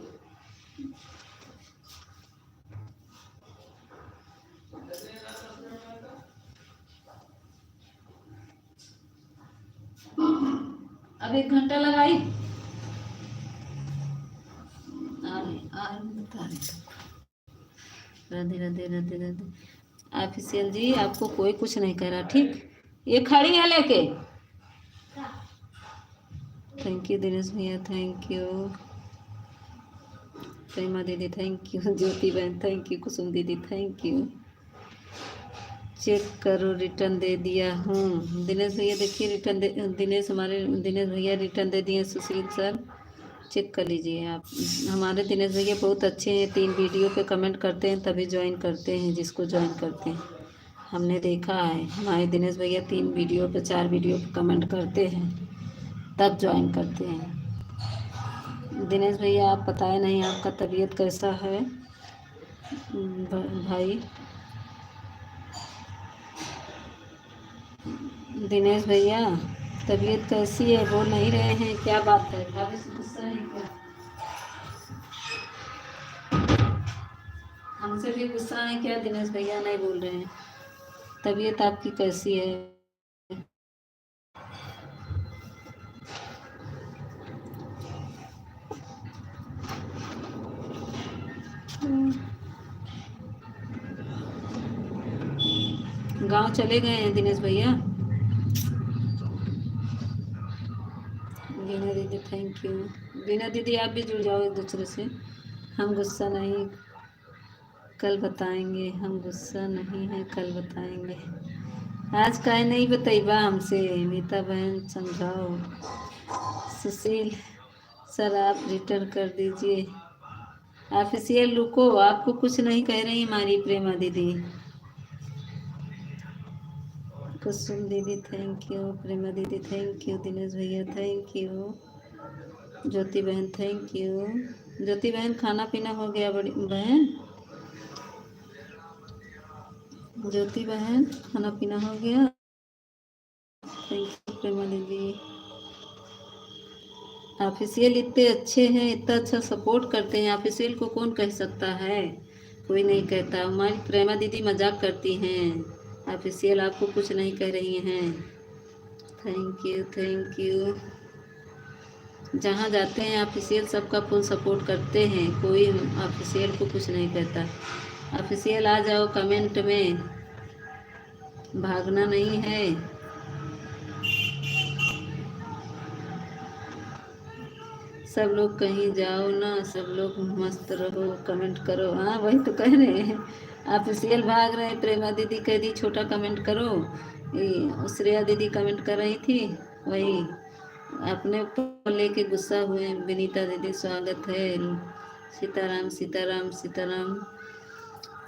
अब 1 घंटा लगाई राधे राधे राधे राधे। ऑफिशियल जी आपको कोई कुछ नहीं कह रहा, ठीक? ये खड़ी है लेके। थैंक यू दिनेश भैया, थैंक यू प्रेमा दीदी, थैंक यू ज्योति बहन, थैंक यू कुसुम दीदी, थैंक यू। चेक करो रिटर्न दे दिया हूँ। दिनेश भैया देखिए रिटर्न दे, दिनेश भैया रिटर्न दे दिए। सुशील सर चेक कर लीजिए आप। हमारे दिनेश भैया बहुत अच्छे हैं, 3 वीडियो पे कमेंट करते हैं तभी ज्वाइन करते हैं, जिसको ज्वाइन करते हैं हमने देखा है। हमारे दिनेश भैया 3 वीडियो पे 4 वीडियो पे कमेंट करते हैं तब ज्वाइन करते हैं। दिनेश भैया आप बताए नहीं आपका तबीयत कैसा है भाई? दिनेश भैया तबीयत कैसी है? बोल नहीं रहे हैं, क्या बात है? भाभी से गुस्सा है क्या? हमसे भी गुस्सा है क्या? दिनेश भैया नहीं बोल रहे हैं। तबीयत आपकी कैसी है? गांव चले गए हैं दिनेश भैया? Thank you. बीना दीदी आप भी जुड़ जाओ एक दूसरे से। हम गुस्सा नहीं, कल बताएंगे। हम गुस्सा नहीं है, कल बताएंगे। आज काहे नहीं बतैबा हमसे? मीता बहन समझाओ। सुशील सर आप रिटर्न कर दीजिए। ऑफिशियल रुको, आपको कुछ नहीं कह रही हमारी प्रेमा दीदी। कुसुम दीदी थैंक यू, प्रेमा दीदी थैंक यू, दिनेश भैया थैंक यू, ज्योति बहन थैंक यू। ज्योति बहन खाना पीना हो गया बड़ी बहन? ज्योति बहन खाना पीना हो गया? थैंक यू प्रेमा दीदी। ऑफिशियल इतने अच्छे हैं, इतना अच्छा सपोर्ट करते हैं, ऑफिशियल को कौन कह सकता है? कोई नहीं कहता। हमारी प्रेमा दीदी मजाक करती हैं, ऑफिशियल आपको कुछ नहीं कह रही हैं। Thank you thank you. जहाँ जाते हैं ऑफिशियल सबका फुल सपोर्ट करते हैं, कोई ऑफिशियल को कुछ नहीं कहता। ऑफिशियल आ जाओ कमेंट में, भागना नहीं है। सब लोग कहीं जाओ ना, सब लोग मस्त रहो, कमेंट करो। हाँ वही तो कह रहे हैं, ऑफिशियल भाग रहे हैं। प्रेमा दीदी कह दी छोटा कमेंट करो, ये श्रेया दीदी कमेंट कर रही थी, वही अपने ऊपर लेके गुस्सा हुए। विनीता दीदी स्वागत है। Sitaram Sitaram Sitaram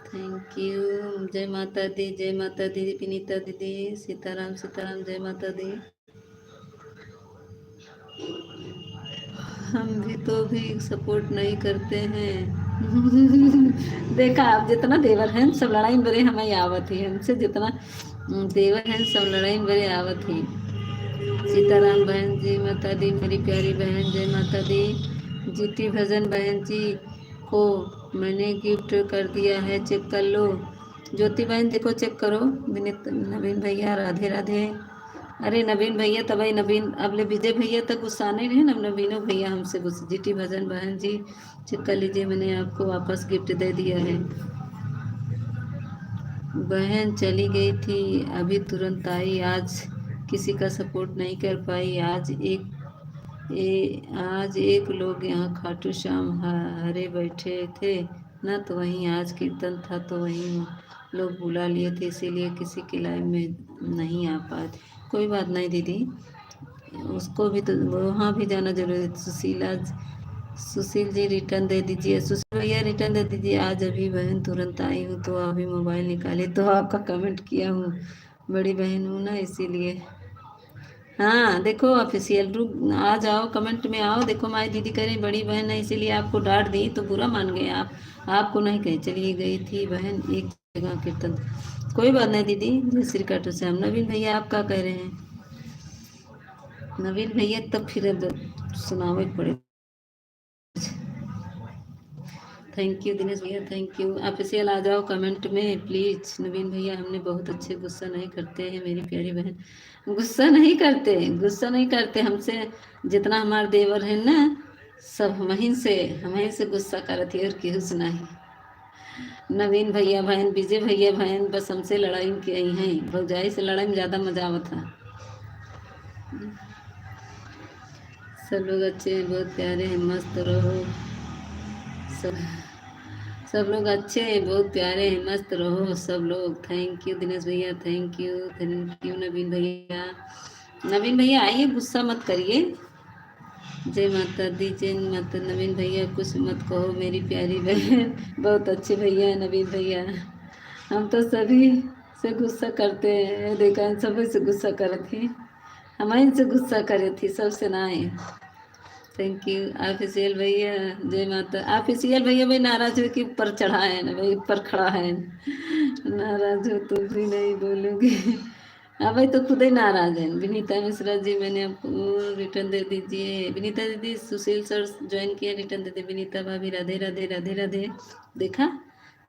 thank you. जय माता दी, जय माता दी विनीता दीदी। सीताराम सीताराम, जय माता दी। हम भी तो भी सपोर्ट नहीं करते हैं। देखा आप, जितना देवर हैं सब लड़ाई में बड़े हमें आवत ही, हमसे जितना देवर हैं सब लड़ाई में बड़े आवत ही। सीताराम बहन जी माता दी, मेरी प्यारी बहन जय माता दी। जीती भजन बहन जी को मैंने गिफ्ट कर दिया है, चेक कर लो। ज्योति बहन देखो चेक करो। विनीत नवीन भैया राधे राधे। अरे नवीन भैया तब भाई नवीन अबले विजय भैया तक गुस्सा नहीं रहे ना, नवीनो भैया हमसे गुस्सा। जीटी भजन बहन जी चेक कर लीजिए, मैंने आपको वापस गिफ्ट दे दिया है। बहन चली गई थी अभी तुरंत आई, आज किसी का सपोर्ट नहीं कर पाई। आज एक लोग यहाँ खाटू श्याम हरे बैठे थे ना, तो वहीं आज कीर्तन था तो वहीं लोग बुला लिए थे, इसीलिए किसी की लाइव में नहीं आ पाए। कोई बात नहीं दीदी, उसको भी तो वहाँ भी जाना जरूरी है। सुशील जी रिटर्न दे दीजिए। सुशील भैया रिटर्न दे दीजिए। आज अभी बहन तुरंत आई हूँ तो अभी मोबाइल निकाली तो आपका कमेंट किया हूँ, बड़ी बहन हूँ ना इसीलिए। हाँ देखो ऑफिशियल रुक आ जाओ, कमेंट में आओ। देखो हमारी दीदी कह रही बड़ी बहन है इसीलिए आपको डांट दी, तो बुरा मान गए आप। आपको नहीं कही, चलिए गई थी बहन एक जगह कीर्तन। कोई बात नहीं दीदी। जय श्री काटू श्याम। नवीन भैया आप क्या कह रहे हैं? नवीन भैया तब फिर अब सुनावे पड़े। थैंक यू दिनेश भैया थैंक यू। ऑफिशियल आ जाओ कमेंट में प्लीज़। नवीन भैया हमने बहुत अच्छे, गुस्सा नहीं करते हैं मेरी प्यारी बहन। गुस्सा नहीं करते, गुस्सा नहीं करते हमसे। जितना हमारे देवर हैं ना सब हम ही से गुस्सा करती है और केहू से नहीं। नवीन भैया बहन, विजय भैया बहन बस हमसे लड़ाई की आई हैं। भौजाई से लड़ाई में ज़्यादा मजा आवत था। सब लोग अच्छे हैं, बहुत प्यारे हैं, मस्त रहो। सब सब लोग अच्छे हैं, बहुत प्यारे हैं, मस्त रहो सब लोग। थैंक यू दिनेश भैया थैंक यू नवीन भैया। नवीन भैया आइए, गुस्सा मत करिए। जय माता दी, जय माता। नवीन भैया कुछ मत कहो मेरी प्यारी बहन। बहुत अच्छे भैया हैं नवीन भैया। हम तो सभी से गुस्सा करते हैं, देखा सभी से गुस्सा कर थी, हम इनसे गुस्सा करे थी, सबसे ना आए। थैंक यू ऑफिशियल भैया जय माता। ऑफिशियल भैया भाई नाराज हो कि ऊपर चढ़ा है ना भाई, ऊपर खड़ा है। नाराज हो तो भी नहीं बोलोगे। हाँ भाई तो खुद ही नाराज है। विनीता मिश्रा जी मैंने आपको रिटर्न दे दीजिए। विनीता दीदी सुशील सर ज्वाइन किया, रिटर्न दे दे। विनीता भाभी राधे राधे राधे राधे। देखा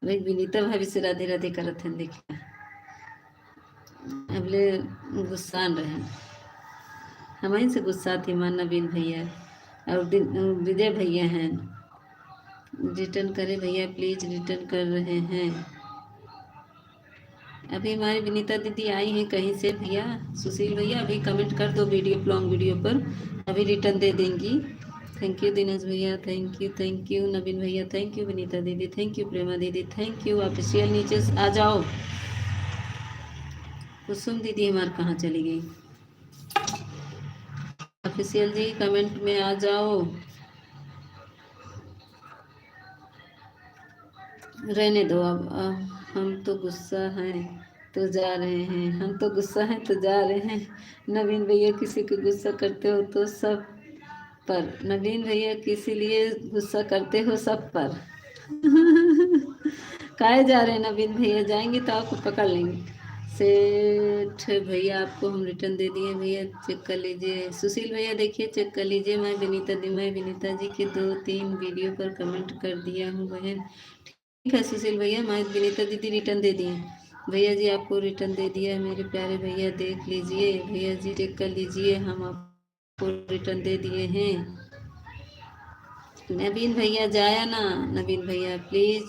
भाई विनीता भाभी से राधे राधे करत हैं, देखा अगले गुस्सा रहे। हमारी से गुस्सा थी मान नवीन भैया और विजय भैया हैं। रिटर्न करें भैया प्लीज, रिटर्न कर रहे हैं। अभी हमारी विनीता दीदी आई हैं कहीं से भैया। सुशील भैया अभी कमेंट कर दो वीडियो लॉन्ग वीडियो पर, अभी रिटर्न दे देंगी। थैंक यू दिनेश भैया, थैंक यू नवीन भैया, थैंक यू विनीता दीदी, थैंक यू प्रेमा दीदी, थैंक यू। ऑफिशियल नीचे आ जाओ। कुसुम दीदी हमारे कहाँ चली गई? ऑफिशियल जी कमेंट में आ जाओ। रहने दो अब हम तो गुस्सा हैं तो जा रहे हैं, हम तो गुस्सा हैं तो जा रहे हैं। नवीन भैया किसी को गुस्सा करते हो तो सब पर, नवीन भैया किसी लिए गुस्सा करते हो सब पर। काहे जा रहे हैं नवीन भैया? जाएंगे तो आपको पकड़ लेंगे। सेठ भैया आपको हम रिटर्न दे दिए भैया, चेक कर लीजिए। सुशील भैया देखिए चेक कर लीजिए। मैं विनीता जी के 2-3 वीडियो पर कमेंट कर दिया हूँ बहन। ठीक है सुशील भैया, मैं विनीता दीदी रिटर्न दे दिए। भैया जी आपको रिटर्न दे दिया है मेरे प्यारे भैया, देख लीजिए भैया जी, चेक कर लीजिए, हम आपको रिटर्न दे दिए हैं। नवीन भैया जाया ना, नवीन भैया प्लीज।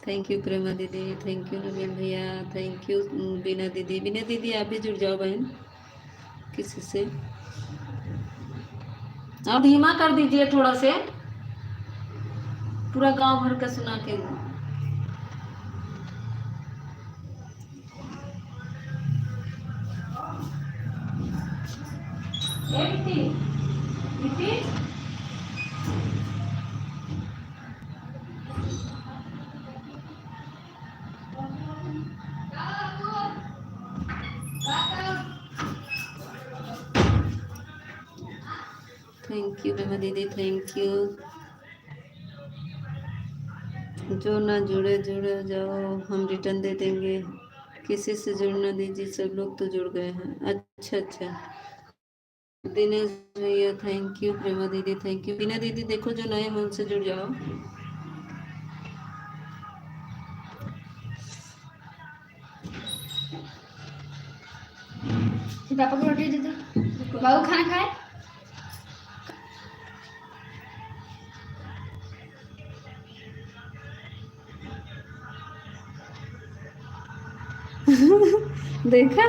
थैंक यू प्रेमा दीदी, थैंक यू नवीन भैया, थैंक यू बीना दीदी आप भी जुड़ जाओ बहन किसी से। आप धीमा कर दीजिए थोड़ा से, पूरा गांव भर का सुना के। थैंक यू प्रेमा दीदी, थैंक यू। जो ना जुड़े जुड़ जाओ, हम रिटर्न दे देंगे। किसी से जुड़ना दीजिए, सब लोग तो जुड़ गए हैं। अच्छा अच्छा दिनेश भैया थैंक यू, प्रेमा दीदी थैंक यू। बीना दीदी देखो जो नए मन से जुड़ जाओ। पापा को रोटी दे दो, बाबू खाना खाए। देखा,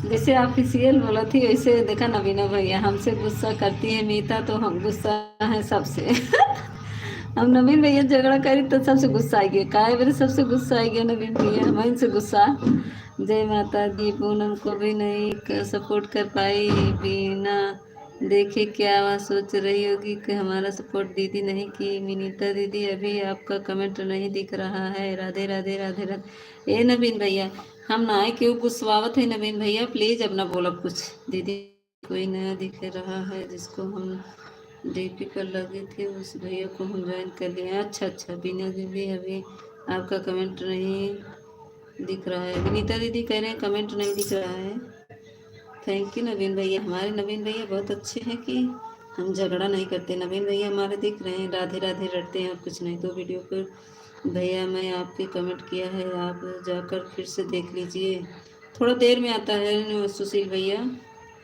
जैसे ऑफिशियल बोला थी वैसे देखा नवीना भैया हमसे गुस्सा करती है मीता, तो हम गुस्सा है सबसे। हम नवीन भैया झगड़ा करी तो सबसे गुस्सा आ गया, काहे मेरे सबसे गुस्सा आ गया नवीन भैया, हम इनसे गुस्सा। जय माता दी। पूनम को भी नहीं सपोर्ट कर पाई, बिना देखे क्या वह सोच रही होगी कि हमारा सपोर्ट दीदी नहीं की। विनीता दीदी अभी आपका कमेंट नहीं दिख रहा है। राधे राधे राधे राधे। ए नवीन भैया हम ना आए क्यों गुस्सावत है नवीन भैया, प्लीज अपना बोलो कुछ। दीदी कोई नया दिख रहा है जिसको हम डीपी पर लगे थे उस भैया को हम ज्वाइन कर लिए। अच्छा अच्छा बीना दीदी अभी आपका कमेंट नहीं दिख रहा है। विनीता दीदी कह रहे हैं कमेंट नहीं दिख रहा है। थैंक यू नवीन भैया, हमारे नवीन भैया बहुत अच्छे हैं कि हम झगड़ा नहीं करते। नवीन भैया हमारे दिख रहे हैं, राधे राधे रटते हैं और कुछ नहीं। तो वीडियो पर भैया मैं आपके कमेंट किया है, आप जाकर फिर से देख लीजिए, थोड़ा देर में आता है सुशील भैया।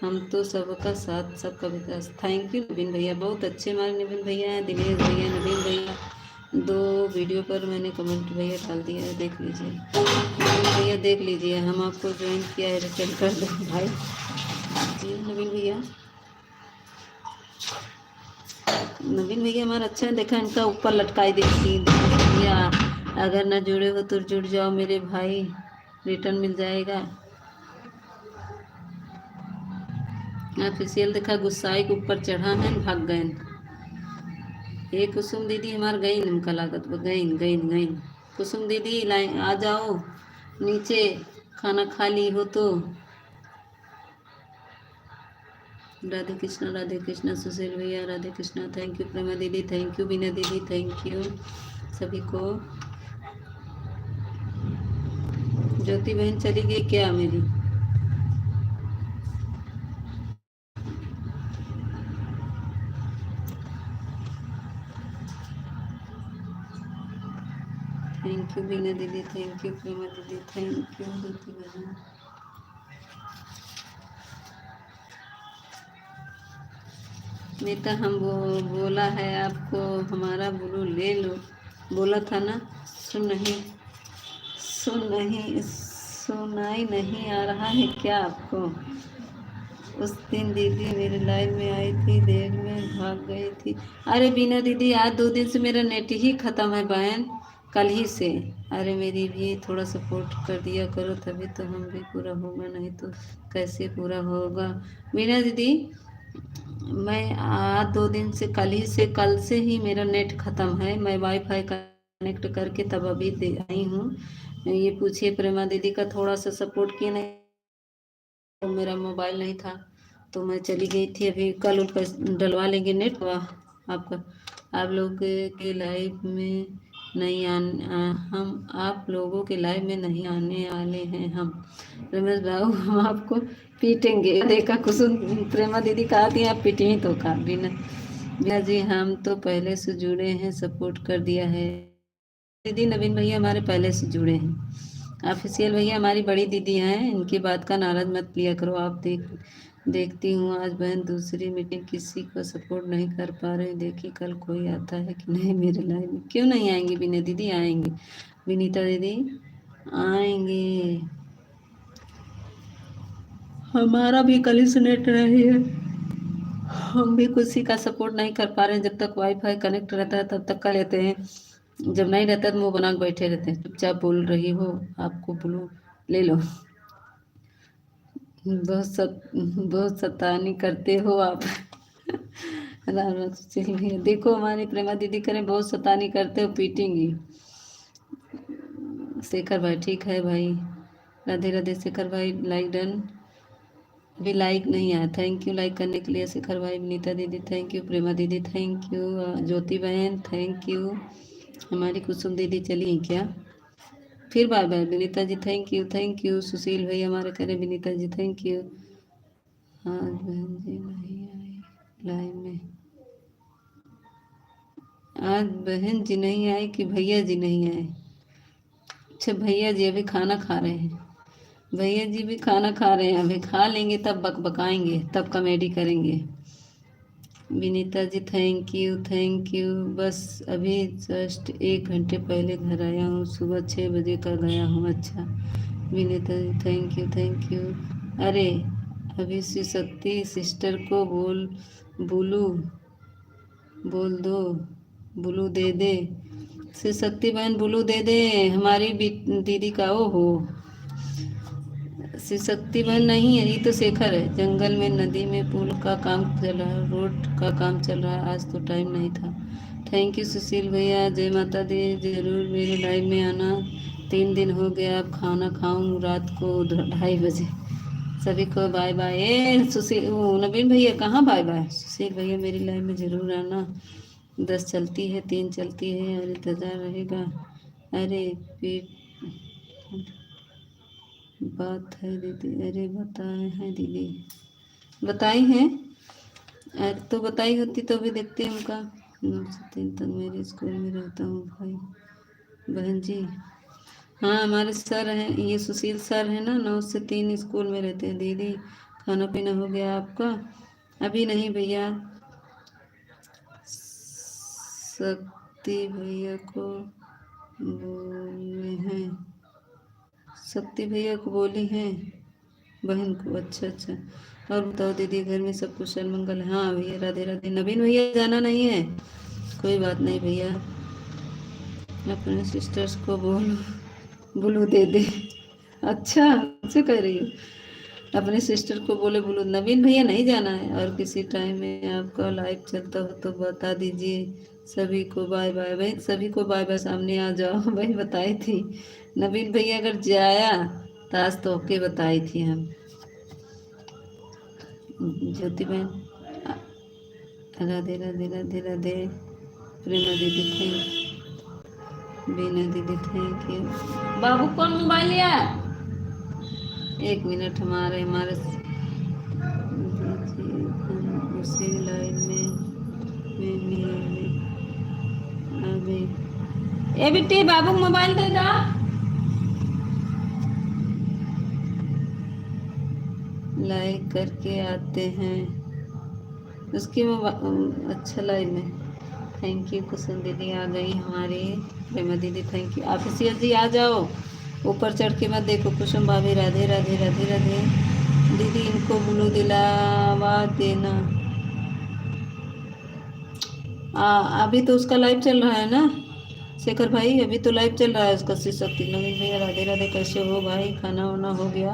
हम तो सबका साथ सबका विकास। थैंक यू नवीन भैया, बहुत अच्छे हमारे नवीन भैया हैं। दिनेश भैया, नवीन भैया, 2 वीडियो पर मैंने कमेंट भैया डाल दिया है, देख लीजिए नवीन भैया, देख लीजिए। हम आपको ज्वाइन किया है, रिटर्न कर दो भाई जी। नवीन भैया, नवीन भैया हमारा अच्छा है, देखा इनका ऊपर लटकाई देखी भैया। अगर ना जुड़े हो तो जुड़ जाओ मेरे भाई, रिटर्न मिल जाएगा। ऑफिशियल देखा गुस्साई के ऊपर चढ़ा है, भाग गए। ये कुसुम दीदी हमार गई, उनका लागत गई। कुसुम दीदी लाइन आ जाओ नीचे, खाना खा ली हो तो। राधे कृष्णा सुशील भैया, राधे कृष्णा, थैंक यू प्रेमा दीदी, थैंक यू बीना दीदी, थैंक यू सभी को। ज्योति बहन चली गई क्या मेरी? थैंक यू बीना दीदी, थैंक यू प्रेमा दीदी, थैंक यू ज्योति बहन। नेता हम बोला है आपको हमारा ब्लू ले लो, बोला था ना। सुनाई नहीं आ रहा है क्या आपको? उस दिन दीदी मेरे लाइव में आई थी, देर में भाग गई थी। अरे बीना दीदी, आज 2 दिन से मेरा नेट ही ख़त्म है बहन, कल ही से। अरे मेरी भी थोड़ा सपोर्ट कर दिया करो, तभी तो हम भी पूरा होगा, नहीं तो कैसे पूरा होगा। बीना दीदी, मैं आज 2 दिन से, कल से ही मेरा नेट ख़त्म है। मैं वाईफाई कनेक्ट करके तब अभी आई हूँ। ये पूछिए प्रेमा दीदी का थोड़ा सा सपोर्ट किए, नहीं तो मेरा मोबाइल नहीं था तो मैं चली गई थी। अभी कल उनका डलवा लेंगे नेट। आपका, आप लोग के लाइव में नहीं हम आप लोगों के लाइव में नहीं आने वाले हैं हम। रमेश बाबू, हम आपको पीटेंगे। देखा कुसुम प्रेमा दीदी कहा थी आप पीटी तो कहा बिना। बिना जी, हम तो पहले से जुड़े हैं, सपोर्ट कर दिया है दीदी। नवीन भैया हमारे पहले से जुड़े हैं। ऑफिशियल भैया हमारी बड़ी दीदी हैं, इनकी बात का नाराज मत लिया करो। आप देखती हूँ आज बहन दूसरी मीटिंग, किसी को सपोर्ट नहीं कर पा रहे। देखिए कल कोई आता है कि नहीं मेरे लाइव में। क्यों नहीं आएंगे विनय दीदी, आएंगे। विनीता दीदी आएंगे। हमारा भी कल ही से नेट रही है, हम भी किसी का सपोर्ट नहीं कर पा रहे हैं। जब तक वाईफाई कनेक्ट रहता है तब तक कर लेते हैं, जब नहीं रहता तो मुंह बना के बैठे रहते हैं। चुपचाप बोल रही हो, आपको बोलो ले लो। बहुत शैतानी करते हो आप। राम राम सुशील भैया, देखो हमारी प्रेमा दीदी करें, बहुत शैतानी करते हो, पीटेंगी। शेखर भाई, ठीक है भाई। राधे राधे शेखर भाई, लाइक डन। अभी लाइक नहीं आया, थैंक यू लाइक करने के लिए शेखर भाई। विनीता दीदी थैंक यू, प्रेमा दीदी थैंक यू, ज्योति बहन थैंक यू। हमारी कुसुम दीदी चली क्या? फिर bye bye. Vinita ji thank you. Sushil भाई हमारे करे, विनीता जी थैंक यू। हाँ बहन जी नहीं आई लाइव में, आज बहन जी नहीं आई कि भैया जी नहीं आए? अच्छा, भैया जी अभी खाना खा रहे हैं। भैया जी भी खाना खा रहे हैं, अभी खा लेंगे तब बकबकाएंगे, तब कॉमेडी करेंगे। Vinita ji thank you. बस अभी जस्ट 1 घंटे पहले घर आया हूँ, सुबह 6 बजे का गया हूँ। अच्छा विनीता जी थैंक यू। अरे अभी शिव शक्ति सिस्टर को बोल दो, बुलू दे दे। शिव शक्ति बहन बुलू दे दे हमारी दीदी का। ओ हो, शिव शक्ति बहन नहीं है, ये तो शेखर है। जंगल में, नदी में, पुल का काम चल रहा है, रोड का काम चल रहा है, आज तो टाइम नहीं था। थैंक यू सुशील भैया, जय माता दी। जरूर मेरे लाइव में आना, 3 दिन हो गया। अब खाना खाऊं रात को 2:30 बजे। सभी को बाय बाय। ए सुशील, नवीन भैया कहाँ बाय बाय? सुशील भैया मेरी लाइव में ज़रूर आना। 10 चलती है, 3 चलती है और इंतज़ार रहेगा। अरे पीट बात है दीदी, अरे बताए हैं दीदी, बताई हैं। अरे तो बताई होती तो भी देखते हैं उनका। 9 से 3 तक मेरे स्कूल में रहता हूँ भाई बहन जी। हाँ हमारे सर हैं, ये सुशील सर है ना, 9 से 3 स्कूल में रहते हैं। दीदी खाना पीना हो गया आपका? अभी नहीं भैया, शक्ति भैया को बोले हैं, शक्ति भैया को बोली हैं बहन को। अच्छा। और बताओ दीदी, घर में सब कुशल मंगल है? हाँ भैया राधे राधे। नवीन भैया जाना नहीं है, कोई बात नहीं भैया, अपने सिस्टर्स को बुलू दे दे। अच्छा कह रही हूँ, अपने सिस्टर को बोले बुलू। नवीन भैया नहीं जाना है, और किसी टाइम में आपका लाइव चलता हो तो बता दीजिए। सभी को बाय बाय भाई, सभी को बाय बाय। सामने आ जाओ भाई, बताई थी नवीन भैया अगर जाया तो आज तो ओके बताई थी हम। ज्योति बहन राधे राधे राधे राधे। प्रेमा दीदी थैंक, बीना दीदी थैंक यू। बाबू कौन मोबाइल लिया? 1 मिनट, हमारे उसी लाइन में अभी। ए बेटी बाबू मोबाइल दे दो। लाइक करके आते हैं उसकी अच्छा लाइव में। थैंक यू कुसुम दीदी आ गई हमारी। प्रेमा दीदी थैंक यू। ऑफिसियल जी आ जाओ, ऊपर चढ़ के मत देखो। कुसुम भाभी राधे राधे राधे राधे। दीदी इनको ब्लू दिलावा देना। अभी तो उसका लाइव चल रहा है ना शेखर भाई, अभी तो लाइव चल रहा है उसका शिव शक्ति। नवीन भैया राधे राधे, कैसे हो भाई? खाना वाना हो गया?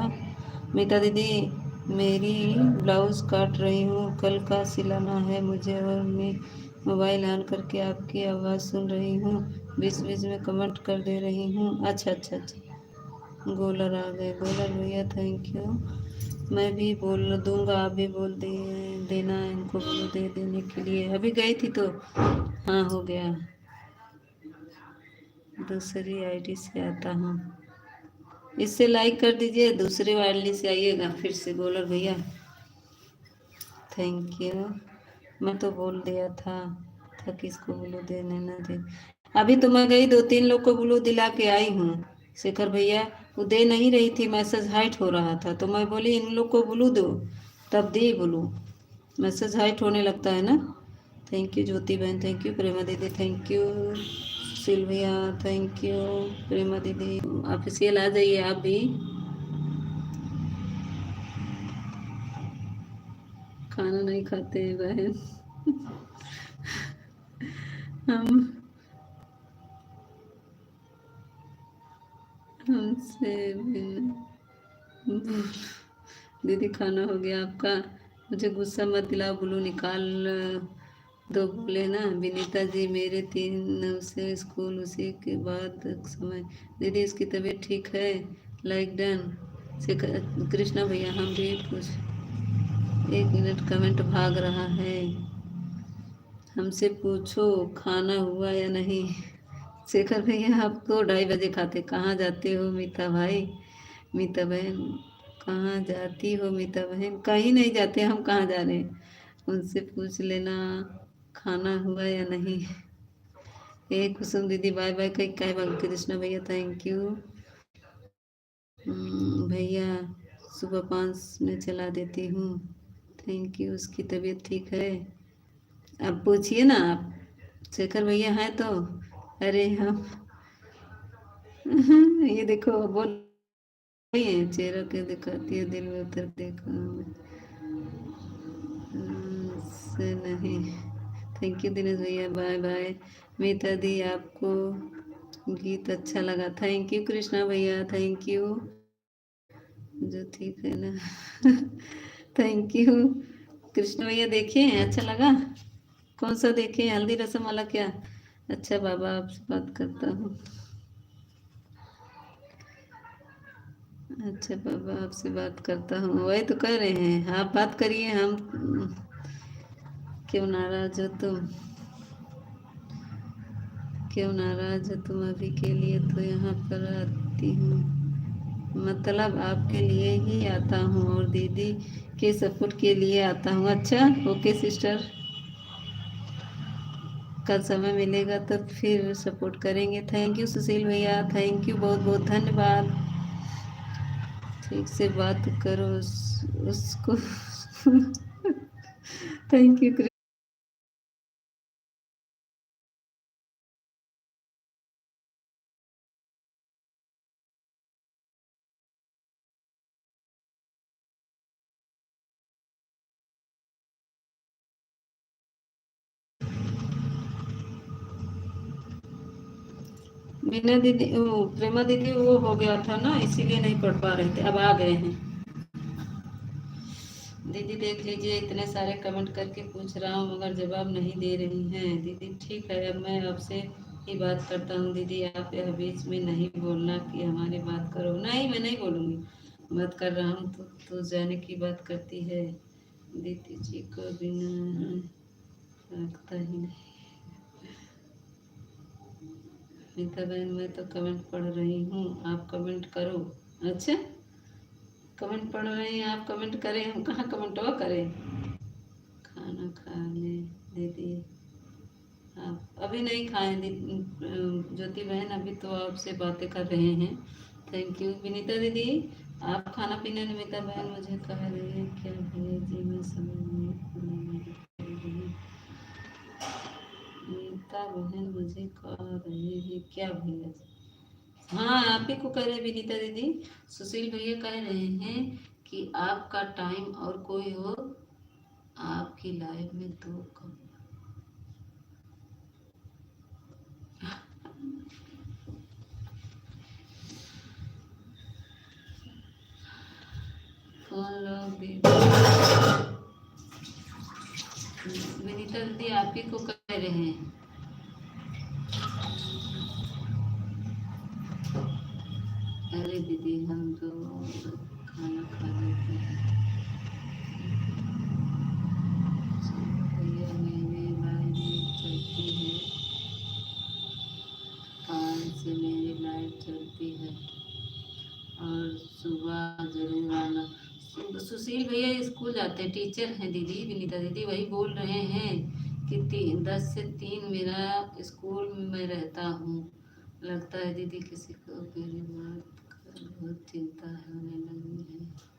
मीता दीदी मेरी ब्लाउज काट रही हूँ, कल का सिलाना है मुझे, और मैं मोबाइल ऑन करके आपकी आवाज़ सुन रही हूँ, बीच बीच में कमेंट कर दे रही हूँ। अच्छा अच्छा अच्छा, गोलर आ गए। गोलर भैया थैंक यू। मैं भी बोल दूंगा, आप भी बोल दे देना इनको, ब्लू दे देने के लिए। अभी गई थी तो हाँ हो गया। दूसरी आईडी से आता हूँ, इससे लाइक कर दीजिए, दूसरे वाली से आइएगा फिर से। गोलर भैया थैंक यू। मैं तो बोल दिया था किसको ब्लू देने ना दे। अभी तो मैं गई 2-3 लोग को ब्लू दिला के आई हूँ शेखर भैया। वो दे नहीं रही थी, मैसेज हाइट हो रहा था, तो मैं बोली इन लोग को ब्लू दो, तब दी ब्लू। मैसेज हाइट होने लगता है ना। थैंक यू ज्योति बहन, थैंक यू प्रेमा दीदी, थैंक यू सुशील भैया, थैंक यू प्रेमा दीदी। ऑफिशियल आ जाइए आप भी। खाना नहीं खाते हैं बहन हम हमसे बिना दीदी खाना हो गया आपका? मुझे गुस्सा मत दिलाओ, ब्लू निकाल दो बोले ना। विनीता जी मेरे 3 से स्कूल उसी के बाद समय। दीदी इसकी तबीयत ठीक है? लाइक डन से कृष्णा भैया हम भी कुछ 1 मिनट कमेंट भाग रहा है, हमसे पूछो खाना हुआ या नहीं। शेखर भैया आप तो 2:30 बजे खाते, कहाँ जाते हो मीता भाई? मीता बहन कहाँ जाती हो? मीता बहन कहीं नहीं जाते, हम कहाँ जा रहे हैं, उनसे पूछ लेना खाना हुआ या नहीं। ए कुसुम दीदी बाय बाय, कहीं कहे बाकी। कृष्णा भैया थैंक यू। भैया सुबह 5 में चला देती हूँ, थैंक यू। उसकी तबीयत ठीक है? अब पूछिए ना आप, शेखर भैया हैं तो। अरे हम ये देखो बोल रही है, चेहरा के दिखाती है, दिल में उतर देखो से नहीं। थैंक यू दिनेश भैया, बाय बाय। मीता दी आपको गीत अच्छा लगा, थैंक यू कृष्णा भैया, थैंक यू। जो ठीक है ना थैंक यू कृष्ण भैया। देखे अच्छा लगा? कौन सा देखे? हल्दी रसम वाला क्या? अच्छा बाबा आपसे बात करता हूँ। अच्छा बाबा आपसे बात करता हूँ, वही तो कह रहे हैं, आप बात करिए। हम क्यों नाराज हो तुम? क्यों नाराज हो तुम? अभी के लिए तो यहाँ पर आती हूँ, मतलब आपके लिए ही आता हूँ और दीदी के सपोर्ट के लिए आता हूँ। अच्छा ओके सिस्टर, कल समय मिलेगा तो फिर सपोर्ट करेंगे। थैंक यू सुशील भैया, थैंक यू, बहुत बहुत धन्यवाद। ठीक से बात करो उसको थैंक यू। मीना दीदी वो प्रेमा दीदी वो हो गया था ना, इसीलिए नहीं पढ़ पा रहे थे, अब आ गए हैं। दीदी देख लीजिए, इतने सारे कमेंट करके पूछ रहा हूँ मगर जवाब नहीं दे रही हैं दीदी। ठीक है अब मैं आपसे ही बात करता हूँ दीदी, आप यह बीच में नहीं बोलना कि हमारी बात करो। नहीं मैं नहीं बोलूँगी, बात कर रहा हूँ तो जाने की बात करती है। दीदी जी को बिना रखता ही नहीं। मीता बहन मैं तो कमेंट पढ़ रही हूँ, आप कमेंट करो। अच्छा कमेंट पढ़ रहे हैं आप, कमेंट करें, हम कहाँ कमेंट वो करें। खाना खा ले दीदी आप? अभी नहीं खाए ज्योति बहन, अभी तो आपसे बातें कर रहे हैं। थैंक यू विनीता दीदी, आप खाना पीना। निमिता बहन मुझे कह रही है क्या भैया जी, मैं समझ नहीं। नीता बहन मुझे कह रही है क्या भैया जी? हाँ आप ही को कह रहे हैं विनीता दीदी। सुशील भैया कह रहे हैं कि आपका टाइम और कोई हो आपकी लाइफ में तो कम। कौन लोग दीदी, विनीता दीदी आप ही को कह रहे हैं। अरे दीदी हम तो खाना खा लेते हैं। भैया मेरी लाइफ चलती है, 5 से मेरी लाइफ चलती है और सुबह जरूर आना। सुशील भैया स्कूल जाते हैं, टीचर हैं दीदी, विनीता दीदी वही बोल रहे हैं कि 10 से 3 मेरा स्कूल में रहता हूँ। लगता है दीदी किसी को मेरी बात का बहुत चिंता होने लगी है।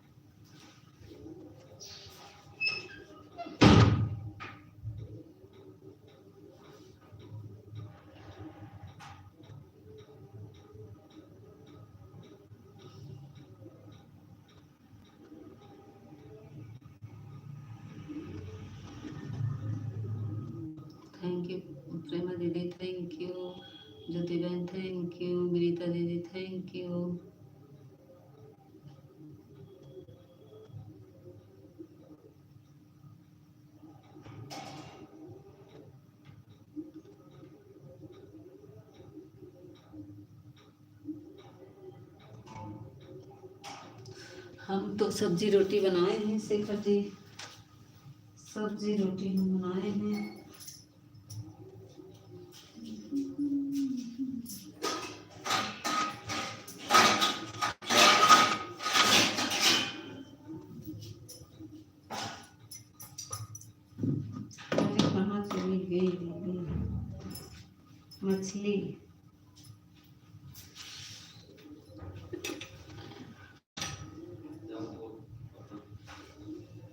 थैंक यू प्रेमा दीदी, थैंक यू ज्योति बहन, थैंक यू विनीता दीदी, थैंक यू। हम तो सब्जी रोटी बनाए हैं शेखर जी, सब्जी रोटी हम बनाए हैं। अरे कहाँ चली गई दीदी मछली।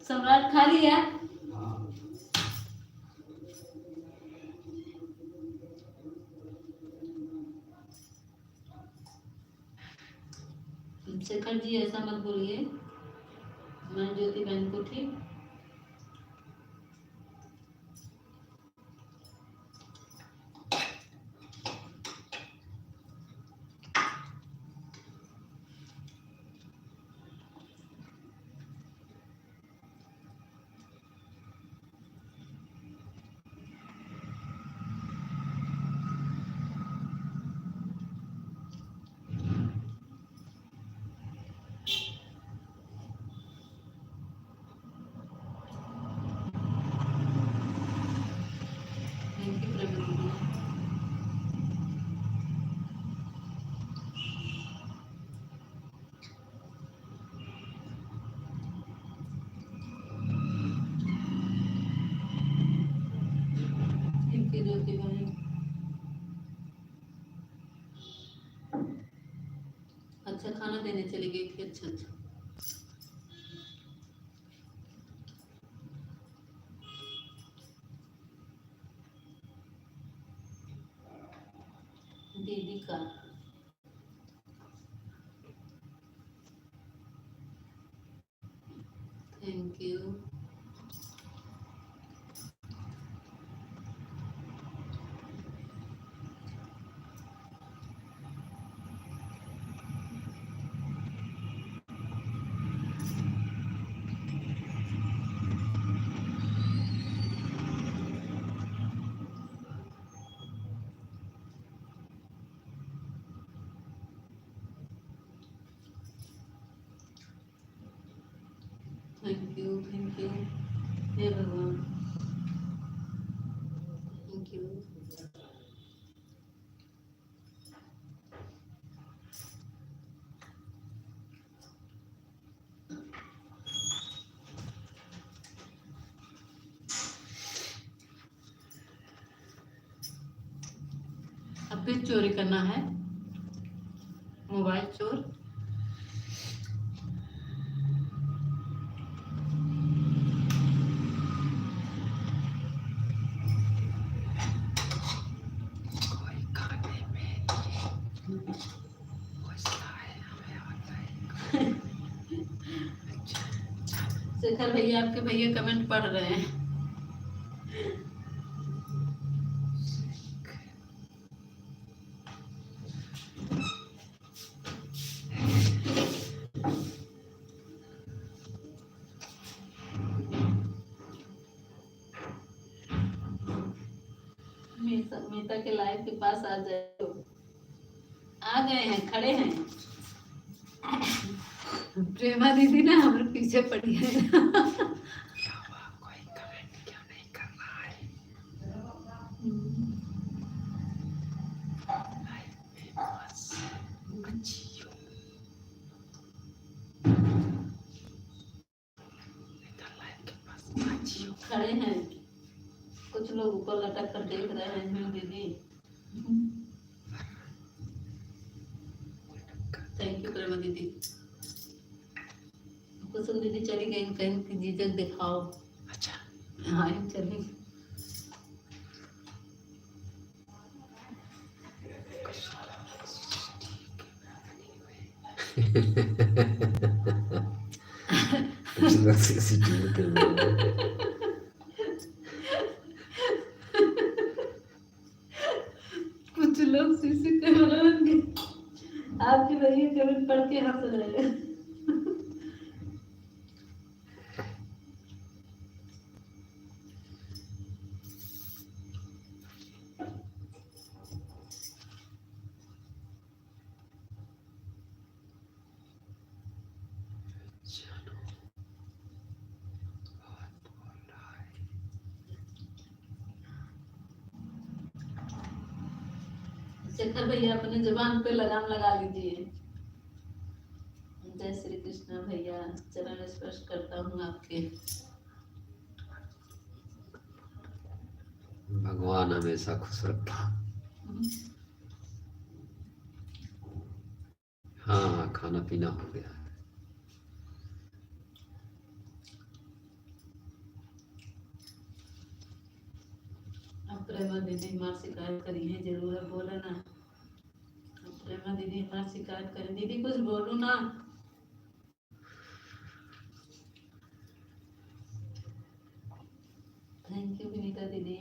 सम्राट खा लिया। शेखर जी ऐसा मत बोलिए, मैं ज्योति बहन को ठीक। थैंक यू प्रेमा दीदी। थैंक यू ज्योति बहन। अच्छा खाना देने चली गई थी, अच्छा अच्छा। दीदी का thank you. Thank you, thank you हे भगवान, थैंक यू। अब फिर चोरी करना है, मोबाइल चोर। शेखर भैया, आपके भैया कमेंट पढ़ रहे हैं। मीता के लाइव के पास आ जाओ। आ गए हैं, खड़े हैं। प्रेमा दीदी ना हमारे पीछे पड़ी है। कोई कमेंट क्यों नहीं कर रहा है? खड़े हैं, कुछ लोग ऊपर लटक कर देख रहे हैं। दीदी थैंक यू प्रेमा दीदी। कुसुम दीदी चली गई, कहीं की झिझक दिखाओ। अच्छा हाँ चली। कुछ लोग सीसी कैमरा आपके भैया कमेंट पढ़ के हंस रहे हैं। शेखर भैया अपने जुबान पे लगाम लगा लीजिए। जय श्री कृष्ण भैया, चरण स्पर्श करता हूँ आपके। भगवान हमेशा खुश रखा। हाँ खाना पीना हो गया। अब प्रेमा दीदी हमारी शिकायत करी है, जरूर है, बोले ना। प्रेमा दीदी हमारी शिकायत करी, दीदी कुछ बोलो ना। थैंक यू विनीता दीदी।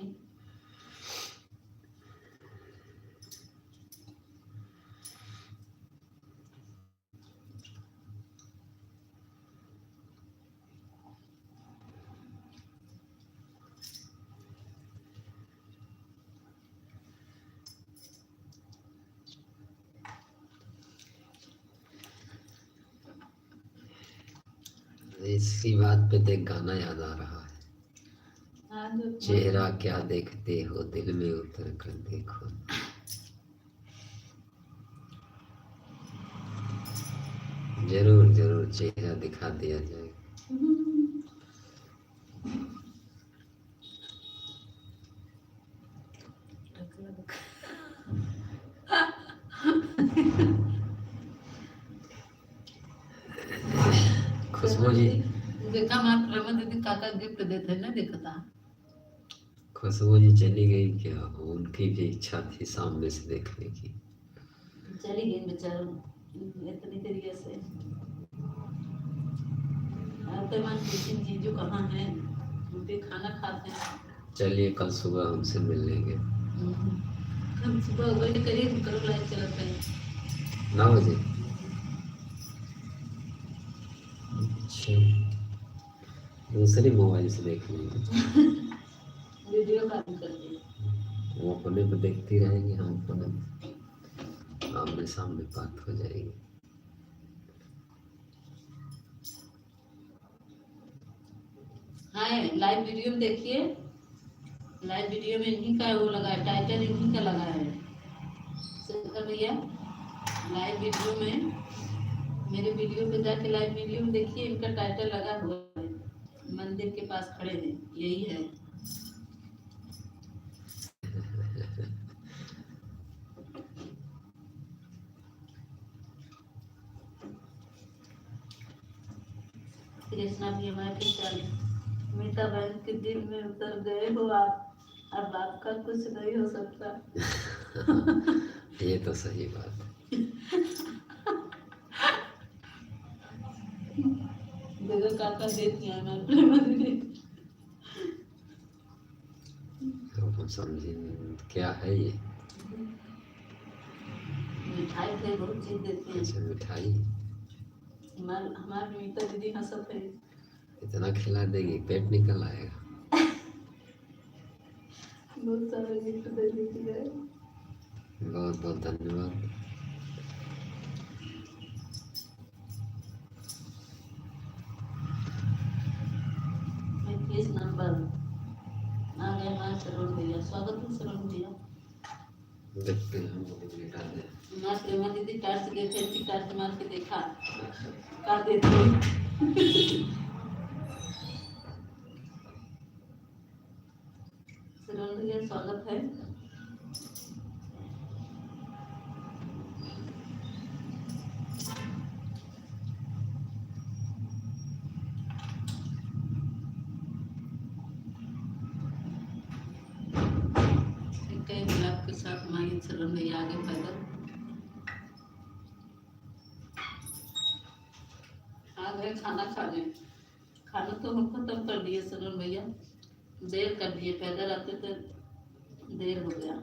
इसी बात पे देख गाना याद आ रहा है। चेहरा क्या देखते हो, दिल में उतर कर देखो। जरूर जरूर चेहरा दिखा दिया जाएगा। खुशबू जी देखा मैं प्रेमा दीदी काका गिफ्ट देते ना, देखता। खुशबू जी चली गई क्या? उनकी भी इच्छा थी सामने से देखने की। चली गई बेचारा इतनी तरीके से। जीजू कहाँ हैं? उनके खाना खाते हैं। चलिए कल सुबह हमसे मिल लेंगे। कल सुबह वेट करिए, करो लाइव चलते हैं 9 बजे। अच्छा दूसरे मोबाइल से देख लेंगे। वीडियो कॉल करके। वो अपने पे देखती रहेंगी, हम अपने आमने सामने बात हो जाएगी। हाँ लाइव वीडियो में देखिए, लाइव वीडियो में इन्हीं का वो लगा है, टाइटल इन्हीं का लगा है। शेखर भैया लाइव वीडियो में, मेरे वीडियो पे जाके लाइव वीडियो में देखिए, इनका टाइटल लगा हुआ है। मंदिर के पास खड़े हैं, यही है। कृष्णा भी हमारे के चले। मीता बहन के दिल में उतर गए हो आप, अब बात का कुछ नहीं हो सकता। ये तो सही बात है। देखो तो काका देती है ना प्रेमा दीदी। हम समझे क्या है ये? मिठाई थे, बहुत चीज देती है। अच्छा मिठाई। हमारी मीता दीदी हंसत है। इतना खिला देगी पेट निकल आएगा। बहुत सारे गिफ्ट दे देती है। बहुत बहुत धन्यवाद। इक्कीस नंबर आ गया हमारे सरोज भैया। स्वागत है सरोज भैया। देखते हैं हम लोग बेटा दे। मैं प्रेमा दीदी टार्च देखे, इसकी टार्च मार के देखा कर देती। सरोज भैया स्वागत है। कई गुलाब के साथ माई सरोज भैया आगे पैदल आ गए खाना खाने। खाना तो हम खत्म कर दिए सरोज भैया, देर कर दिए, पैदल आते थे देर हो गया।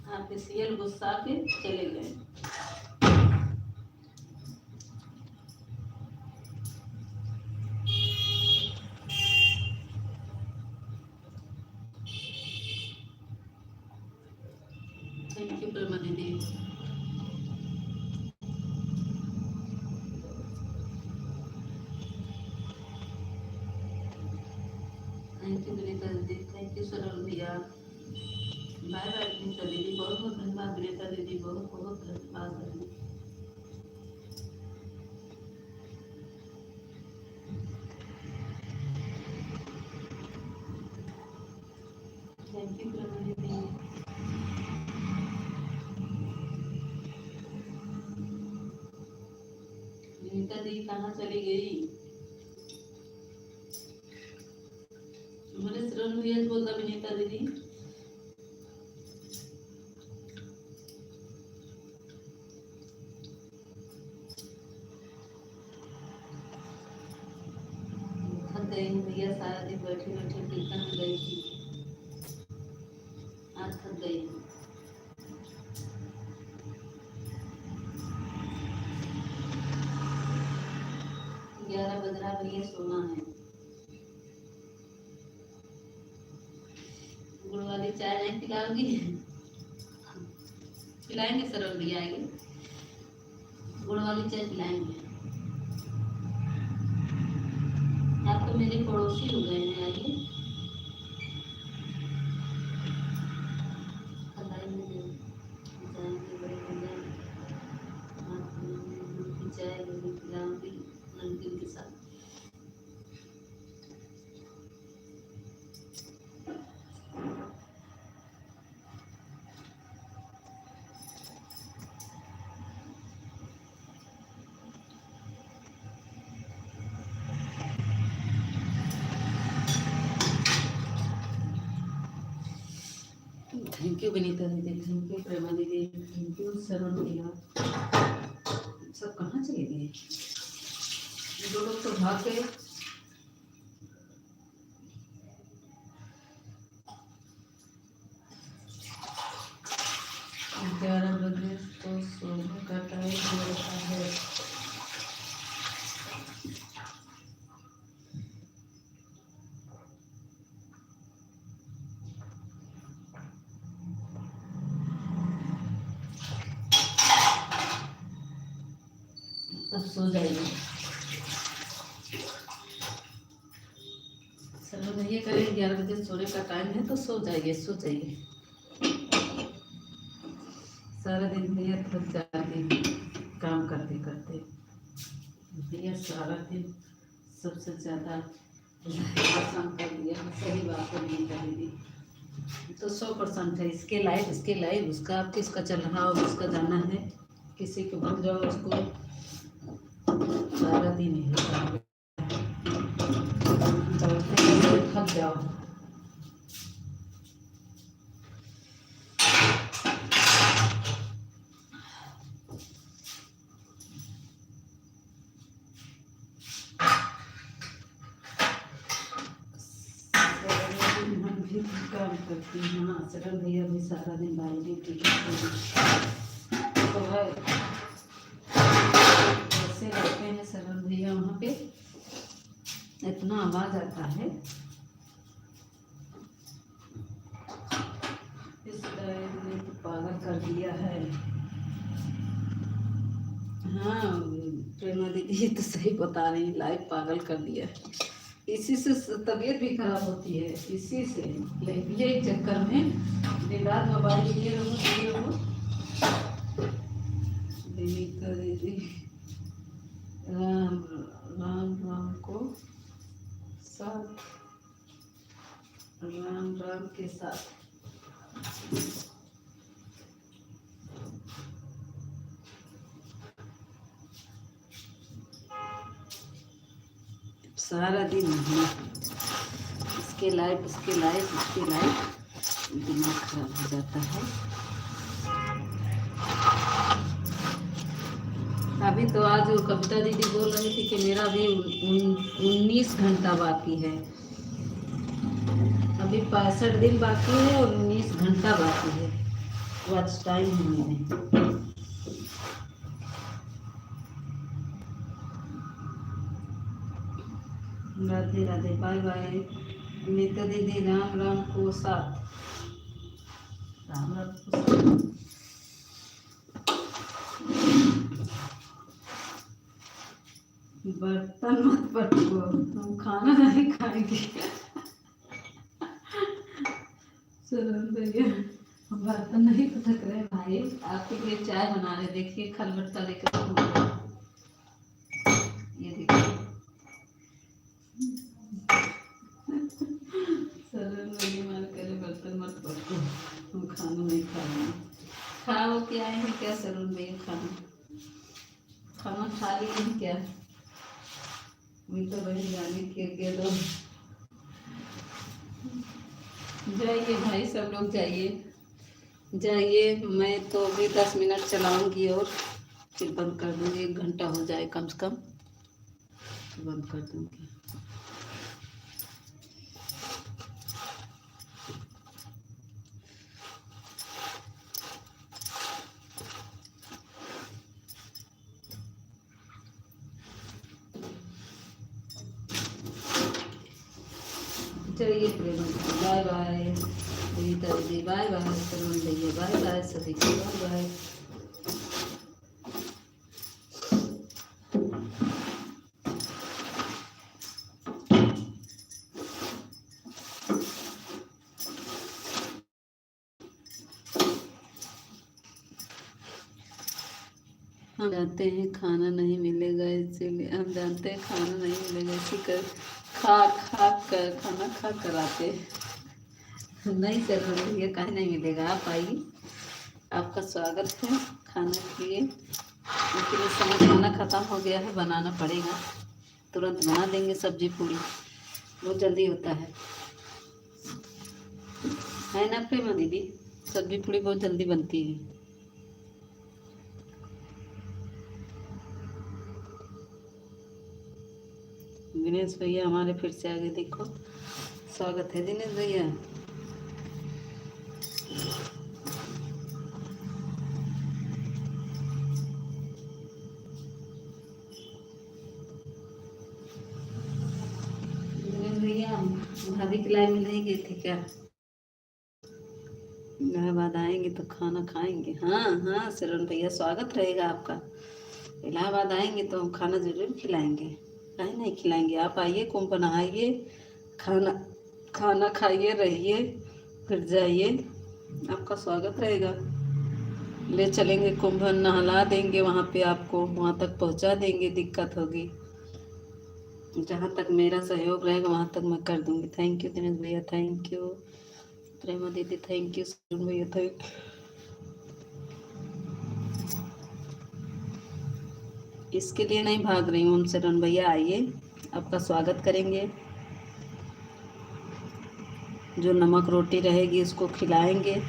आप सीएल गुस्सा के चले गए। थैंक यू प्रेमा दीदी। थैंक यू विनीता दीदी। थैंक यू सरोज भैया। बाय बाय विनीता दीदी। बहुत बहुत धन्यवाद विनीता दीदी। बहुत बहुत धन्यवाद। थैंक यू प्रेमा दीदी। विनीता दीदी कहाँ चली गई? हमारे सरोज भैया बोलता विनीता दीदी। थक गई हूँ भैया, सारा दिन बैठे बैठे कीर्तन में गई थी, आज थक गई हूँ। ग्यारह बज रहा भैया, सोना है। गुड़ वाली चाय नहीं पिलाओगी? पिलाएंगे सरोज भैया, आएंगे गुड़ वाली चाय पिलाएंगे। आप तो मेरे पड़ोसी हो गए हैं। आइए कलाई में जाएंगे बड़े भैया, चाय पिलाऊंगी नमकीन के साथ। थैंक यू विनीता दीदी। थैंक यू प्रेमा दीदी। थैंक यू सरोज भैया। सब कहाँ चले गए? दो लोग तो भाग गए। ग्यारह बजे तो सोने का टाइम हो रहा है। तब सो जाएगी। चलो भैया करें, 11 बजे सोने का टाइम है तो सो जाइए, सो जाइए। सारा दिन भैया थक जाते काम करते करते। भैया सारा दिन सबसे ज़्यादा परेशान कर दिया। सही बात है विनीता दीदी, तो 100% है। इसके लाइव उसका किसका चल रहा हो, उसका जाना है। किसी को भूल जाओ उसको, सारा दिन यही काम। मत जाओ। हम भी काम करती हैं। हाँ, सरल भैया भी सारा दिन भाई ड्यूटी तो है, ऐसे रहते हैं सरल भैया वहाँ पे। इतना आवाज आता है। इस लाइव ने तो पागल कर दिया है। हाँ प्रेमा दीदी ये तो सही बता रही, लाइव पागल कर दिया है। इसी से तबीयत भी खराब होती है, इसी से यही चक्कर में दिन रात मोबाइल लिए रहो। दीदी राम राम राम को साथ, राम राम के साथ। सारा दिन इसके लाइफ दिमाग खराब हो जाता है। अभी तो आज वो कविता दीदी बोल रही थी कि मेरा अभी 19 घंटा बाकी है। अभी 65 दिन बाकी है और 19 घंटा बाकी है। वॉच टाइम है मेरे। राधे राधे, बाय बाय नीता दीदी। राम राम को साथ, राम राम को साथ। बर्तन मत पटको, हम खाना नहीं खाएंगे। चलो भैया बर्तन नहीं पटक रहे भाई, आपके लिए चाय बना रहे। देखिए खलबट्टा लेकर, ये देखिए बर्तन मत पटको, हम खाना नहीं खाएंगे। खाओ क्या है क्या सरून भैया, खाना खा लिए क्या? मैं तो वही जाने के दो। जाइए भाई सब लोग जाइए। मैं तो अभी 10 मिनट चलाऊंगी और फिर बंद कर दूंगी। 1 घंटा हो जाए कम से कम तो बंद कर दूंगी। चलिए बाय बाय रीता दीदी, बाय बाय सरोन भैया, बाय बाय सभी को, बाय बाय। हम जानते हैं खाना नहीं मिलेगा, इसीलिए हम जानते हैं खाना नहीं मिलेगा, इसी कर खा कर खाना खा कर आते। नहीं सर भैया कहीं नहीं मिलेगा, आप आइए, आपका स्वागत है खाना के लिए। लेकिन इस समय खाना ख़त्म हो गया है, बनाना पड़ेगा। तुरंत बना देंगे सब्जी पूड़ी, बहुत जल्दी होता है ना प्रेमा दीदी? सब्जी पूड़ी बहुत जल्दी बनती है। दिनेश भैया हमारे फिर से आगे देखो, स्वागत है दिनेश भैया। दिनेश भैया भाभी की लाइन में नहीं गए थे क्या? इलाहाबाद आएंगे तो खाना खाएंगे। हाँ शरण भैया स्वागत रहेगा आपका। इलाहाबाद आएंगे तो हम खाना जरूर खिलाएंगे, कहीं नहीं खिलाएंगे। आप आइए, कुंभ नहाइए, खाना खाइए, रहिए, फिर जाइए, आपका स्वागत रहेगा। ले चलेंगे कुंभ, नहला देंगे वहाँ पे, आपको वहाँ तक पहुँचा देंगे। दिक्कत होगी, जहाँ तक मेरा सहयोग रहेगा वहाँ तक मैं कर दूँगी। थैंक यू दिनेश भैया, थैंक यू प्रेमा दीदी, थैंक यू सुन भैया, थैंक। इसके लिए नहीं भाग रही हूँ हम, शरण भैया आइए, आपका स्वागत करेंगे। जो नमक रोटी रहेगी उसको खिलाएंगे।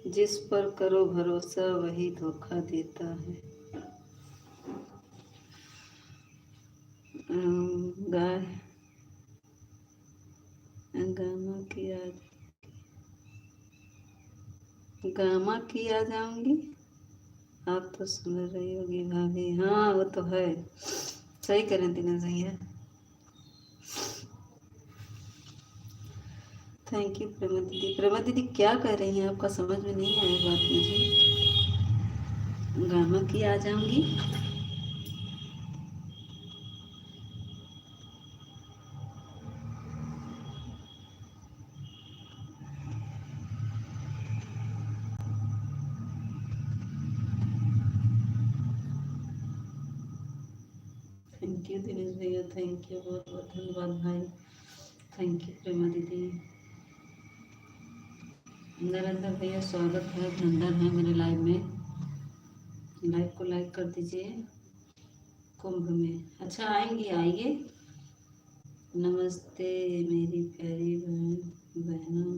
जिस पर करो भरोसा वही धोखा देता है। गाय गामा की आ जाऊंगी। आप तो सुन रही होगी भाभी। हाँ वो तो है, सही करें दिनेश भैया। थैंक यू प्रेमा दीदी। प्रेमा दीदी क्या कह रही हैं, आपका समझ में नहीं आया बात मुझे। गामा की आ जाऊंगी। थैंक यू दिनेश भैया, थैंक यू, बहुत बहुत धन्यवाद भाई। थैंक यू प्रेमा दीदी। नरेंद्र भैया स्वागत है, अभिनंदन है मेरे लाइव में। लाइव को लाइक कर दीजिए। कुंभ में अच्छा आएंगी, आइए। नमस्ते मेरी प्यारी बहनों,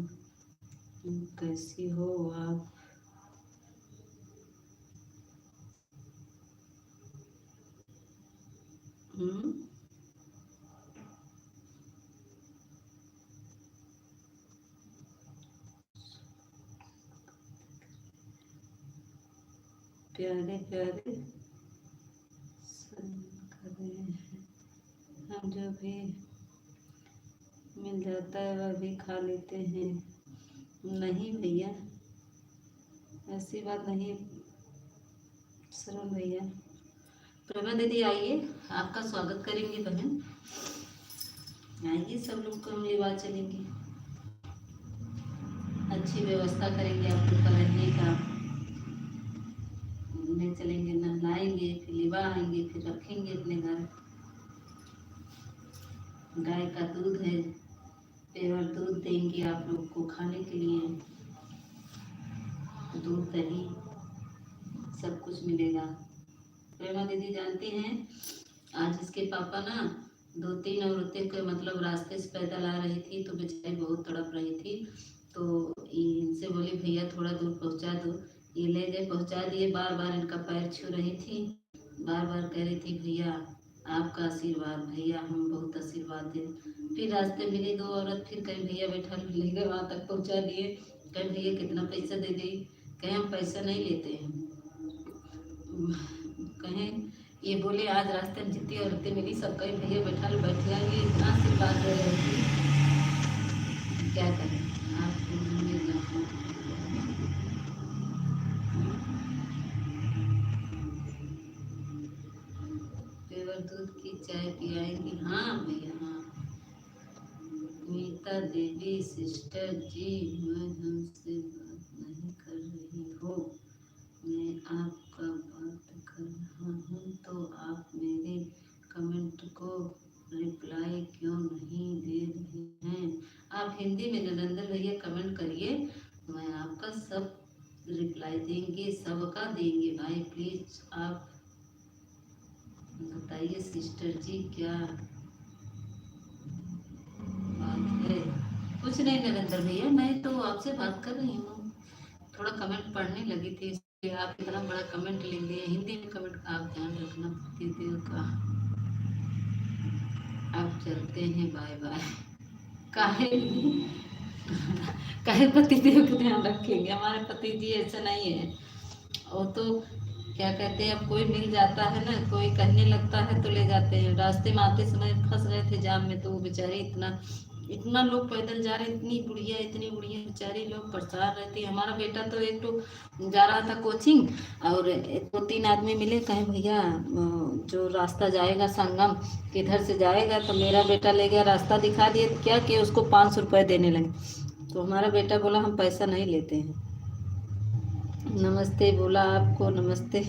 कैसी हो आप। प्यारे प्यारे हम जो भी मिल जाता है वह भी खा लेते हैं। नहीं भैया ऐसी बात नहीं शरण भैया। प्रेमा दीदी आइए, आपका स्वागत करेंगे बहन। आइए, सब लोग को हम बात चलेंगे, अच्छी व्यवस्था करेंगे आप लोग का रहने का। ले चलेंगे, नहलाएंगे, फिर लिवा आएंगे, फिर रखेंगे अपने घर। गाय का दूध है, प्योर दूध देंगे आप लोग को खाने के लिए। दूध दही सब कुछ मिलेगा। प्रेमा दीदी जानती हैं, आज इसके पापा ना 2-3 औरतें को मतलब रास्ते से पैदल आ रही थी तो बेचारी बहुत तड़प रही थी। तो इनसे बोली भैया थोड़ा दूर पहुंचा दो। ये ले गए, पहुंचा दिए। बार बार इनका पैर छू रही थी, बार बार कह रही थी भैया आपका आशीर्वाद, भैया हम बहुत आशीर्वाद दे। फिर रास्ते मिली 2 औरत, फिर कहीं भैया बैठा ले गए, वहाँ तक पहुंचा दिए। कहीं भैया कितना पैसा दे दी, कहीं हम पैसा नहीं लेते हैं। कहें ये बोले आज रास्ते में जितनी औरतें मिली सब कहीं भैया बैठा लो, बैठ जाएंगे, इतना आशीर्वाद दे रही थी। क्या करें आपको मिल जाता। प्योर दूध की चाय पिलाएंगी। हाँ भैया हाँ। मीता देवी सिस्टर जी, मैं हमसे बात नहीं कर रही हो, मैं आपका बात कर रहा हूँ, तो आप मेरे कमेंट को रिप्लाई क्यों नहीं दे रही हैं। आप हिंदी में नरेंद्र भैया कमेंट करिए, मैं आपका सब रिप्लाई देंगे, सबका देंगे भाई। प्लीज आप बताइए सिस्टर जी क्या बात है। कुछ नहीं नरेंद्र भैया, मैं तो आपसे बात कर रही हूँ, थोड़ा कमेंट पढ़ने लगी थी इसलिए आप इतना बड़ा कमेंट लिख दिए। हिंदी में कमेंट का आप ध्यान रखना पतिदेव का। अब चलते हैं, बाय बाय। काहे काहे पतिदेव का ध्यान रखेंगे, हमारे पति जी ऐसा नहीं है। वो तो क्या कहते हैं, अब कोई मिल जाता है ना, कोई कहने लगता है तो ले जाते हैं। रास्ते में आते समय फंस गए थे जाम में, तो वो बेचारे इतना लोग पैदल जा रहे, इतनी बुढ़िया बेचारी लोग परेशान रहती है। हमारा बेटा तो एक तो जा रहा था कोचिंग, और 2-3 आदमी मिले, कहे भैया जो रास्ता जाएगा संगम किधर से जाएगा, तो मेरा बेटा ले गया, रास्ता दिखा दिए, क्या कि उसको 500 रुपये देने लगे। तो हमारा बेटा बोला हम पैसा नहीं लेते हैं। नमस्ते बोला आपको, नमस्ते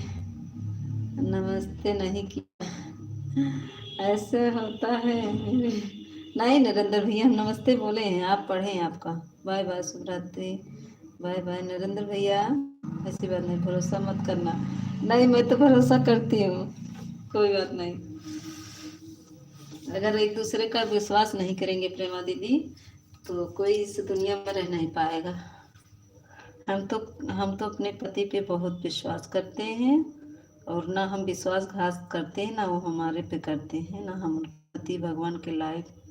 नमस्ते नहीं किया। ऐसे होता है मेरे नहीं नरेंद्र भैया, हम नमस्ते बोले हैं, आप पढ़ें आपका। बाय बाय शुभ रात्रि। बाय बाय नरेंद्र भैया, ऐसी बात नहीं, भरोसा मत करना। नहीं मैं तो भरोसा करती हूँ, कोई बात नहीं। अगर एक दूसरे का विश्वास नहीं करेंगे प्रेमा दीदी, तो कोई इस दुनिया में रह नहीं पाएगा। हम तो अपने पति पे बहुत विश्वास करते हैं, और ना हम विश्वासघात करते हैं, ना वो हमारे पे करते हैं, ना हम पति भगवान के लायक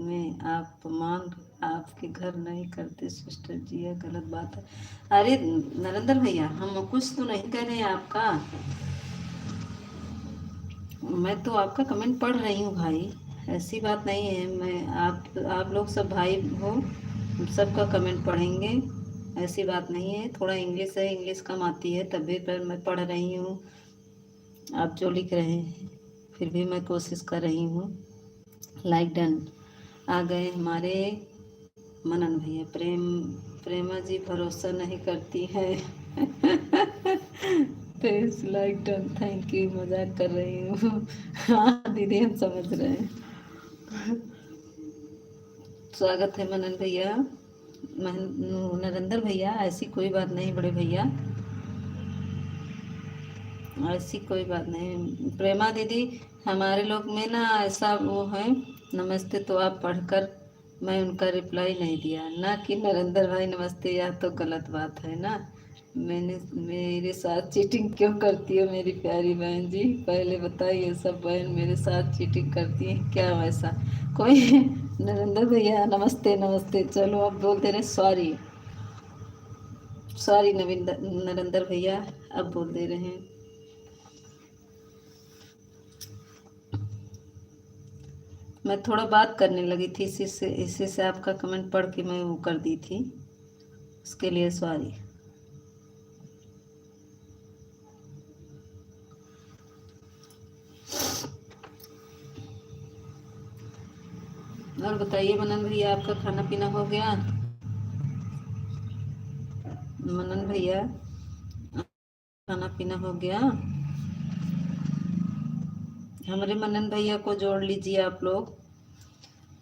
में आप मान आपके घर नहीं करते सिस्टर जी, यह गलत बात है। अरे नरेंद्र भैया, हम कुछ तो नहीं कह रहे हैं आपका, मैं तो आपका कमेंट पढ़ रही हूँ भाई, ऐसी बात नहीं है। मैं आप लोग सब भाई हो, हम सबका कमेंट पढ़ेंगे, ऐसी बात नहीं है। थोड़ा इंग्लिश है, इंग्लिश कम आती है, तभी पर मैं पढ़ रही हूँ। आप जो लिख रहे हैं फिर भी मैं कोशिश कर रही हूँ। लाइक डन आ गए हमारे मनन भैया। प्रेमा जी भरोसा नहीं करती है। Please like done, thank you, मजाक कर रही हूँ। हाँ दीदी हम समझ रहे हैं। स्वागत है मनन भैया, नरेंद्र भैया, ऐसी कोई बात नहीं बड़े भैया, ऐसी कोई बात नहीं। प्रेमा दीदी, हमारे लोग में ना ऐसा वो है, नमस्ते तो आप पढ़कर मैं उनका रिप्लाई नहीं दिया, ना कि नरेंद्र भाई नमस्ते, यह तो गलत बात है ना। मेरे साथ चीटिंग क्यों करती हो मेरी प्यारी बहन जी, पहले बताइए। सब बहन मेरे साथ चीटिंग करती हैं क्या वैसा कोई? नरेंद्र भैया नमस्ते नमस्ते, चलो अब बोल दे रहे सॉरी, सॉरी नरेंद्र भैया, अब बोल दे रहे हैं। मैं थोड़ा बात करने लगी थी, इसी से आपका कमेंट पढ़ के मैं वो कर दी थी, उसके लिए सॉरी। और बताइए मनन भैया, आपका खाना पीना हो गया? मनन भैया खाना पीना हो गया? हमारे मनन भैया को जोड़ लीजिए आप लोग।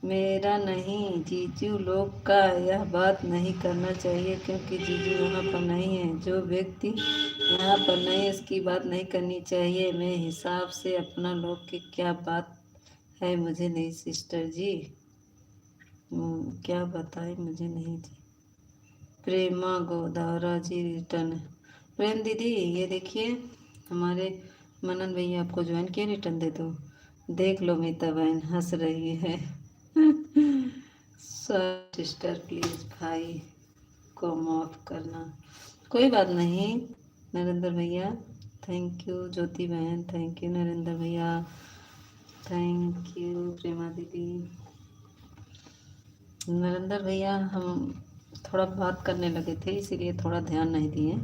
मेरा नहीं, जीजू लोग का यह बात नहीं करना चाहिए, क्योंकि जीजू यहाँ पर नहीं है। जो व्यक्ति यहाँ पर नहीं है उसकी बात नहीं करनी चाहिए। मेरे हिसाब से अपना लोग की क्या बात है, मुझे नहीं सिस्टर जी, क्या बताए मुझे नहीं जी। प्रेमा गोदावरा जी रिटर्न, प्रेम दीदी ये देखिए, हमारे मनन भैया आपको ज्वाइन किया, रिटर्न दे दो। देख लो मीता बहन हंस रही है। सिस्टर प्लीज भाई को माफ करना, कोई बात नहीं नरेंद्र भैया, थैंक यू। ज्योति बहन थैंक यू, नरेंद्र भैया थैंक यू, प्रेमा दीदी। नरेंद्र भैया हम थोड़ा बात करने लगे थे, इसीलिए थोड़ा ध्यान नहीं दिए।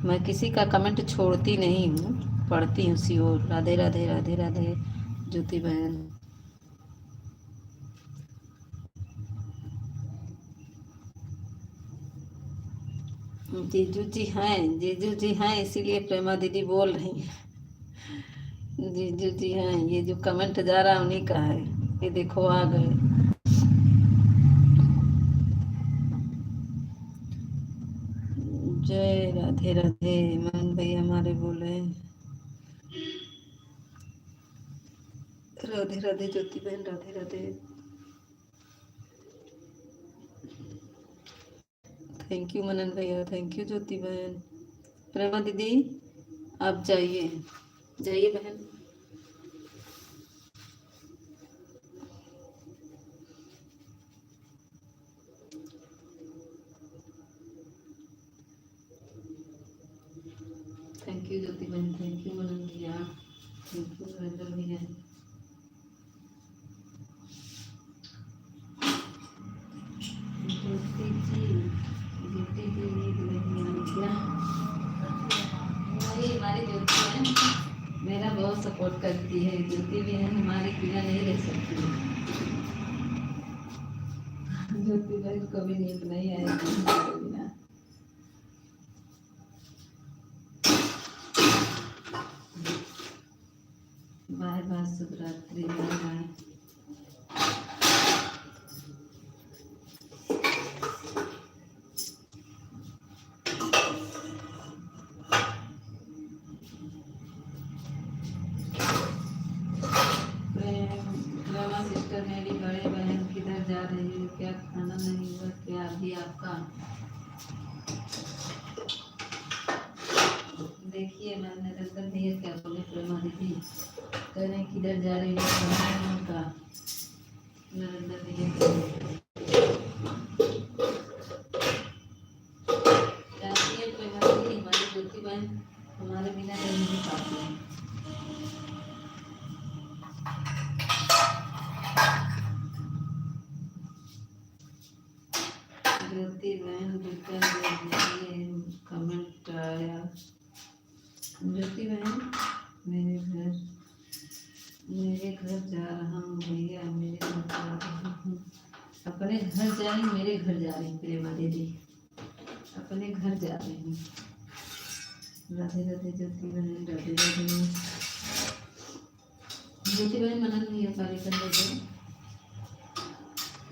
मैं किसी का कमेंट छोड़ती नहीं हूँ, पढ़ती हूँ सी और। राधे राधे राधे राधे ज्योति बहन। जीजू जी हैं, जीजू जी हैं, इसीलिए प्रेमा दीदी बोल रही हैं। जीजू जी हैं, ये जो कमेंट जा रहा है उन्हीं का है, ये देखो आ गए। जय राधे राधे, मन भैया हमारे बोले राधे राधे, ज्योति बहन राधे राधे, थैंक यू मनन भैया, थैंक यू ज्योति बहन। प्रेमा दीदी आप जाइए, जाइए बहन। थैंक यू ज्योति बहन, थैंक यू मनन भैया, थैंक यू नरेंद्र भैया। ज्योति जी, ज्योति जी क्या हमारी ज्योति बहन मेरा बहुत सपोर्ट करती है। ज्योति बहन हमारे बिना नहीं रह सकती है। ज्योति बहन कभी नींद नहीं आएगी हमारे बिना। बाय बाय शुभ रात्रि, बाय बाय। भी आपका। देखिए मैं निरंतर भैया क्या बोले, प्रेमा दीदी कह रहे हैं किधर जा रही है उनका। निरंतर भैया जानती है प्रेमा दीदी, हमारी ज्योति बहन हमारे बिना रह नहीं पाती है। ज्योति बहन कमेंट आया, ज्योति बहन मेरे घर जा रहा हूँ भैया, मेरे घर जा रही हूँ। अपने घर जा रही, मेरे घर जा रही प्रेमा दीदी, अपने घर जा रही हूँ। राधे राधे ज्योति बहन, राधे राधे ज्योति बहन। मनन भैया कार्य कर दो।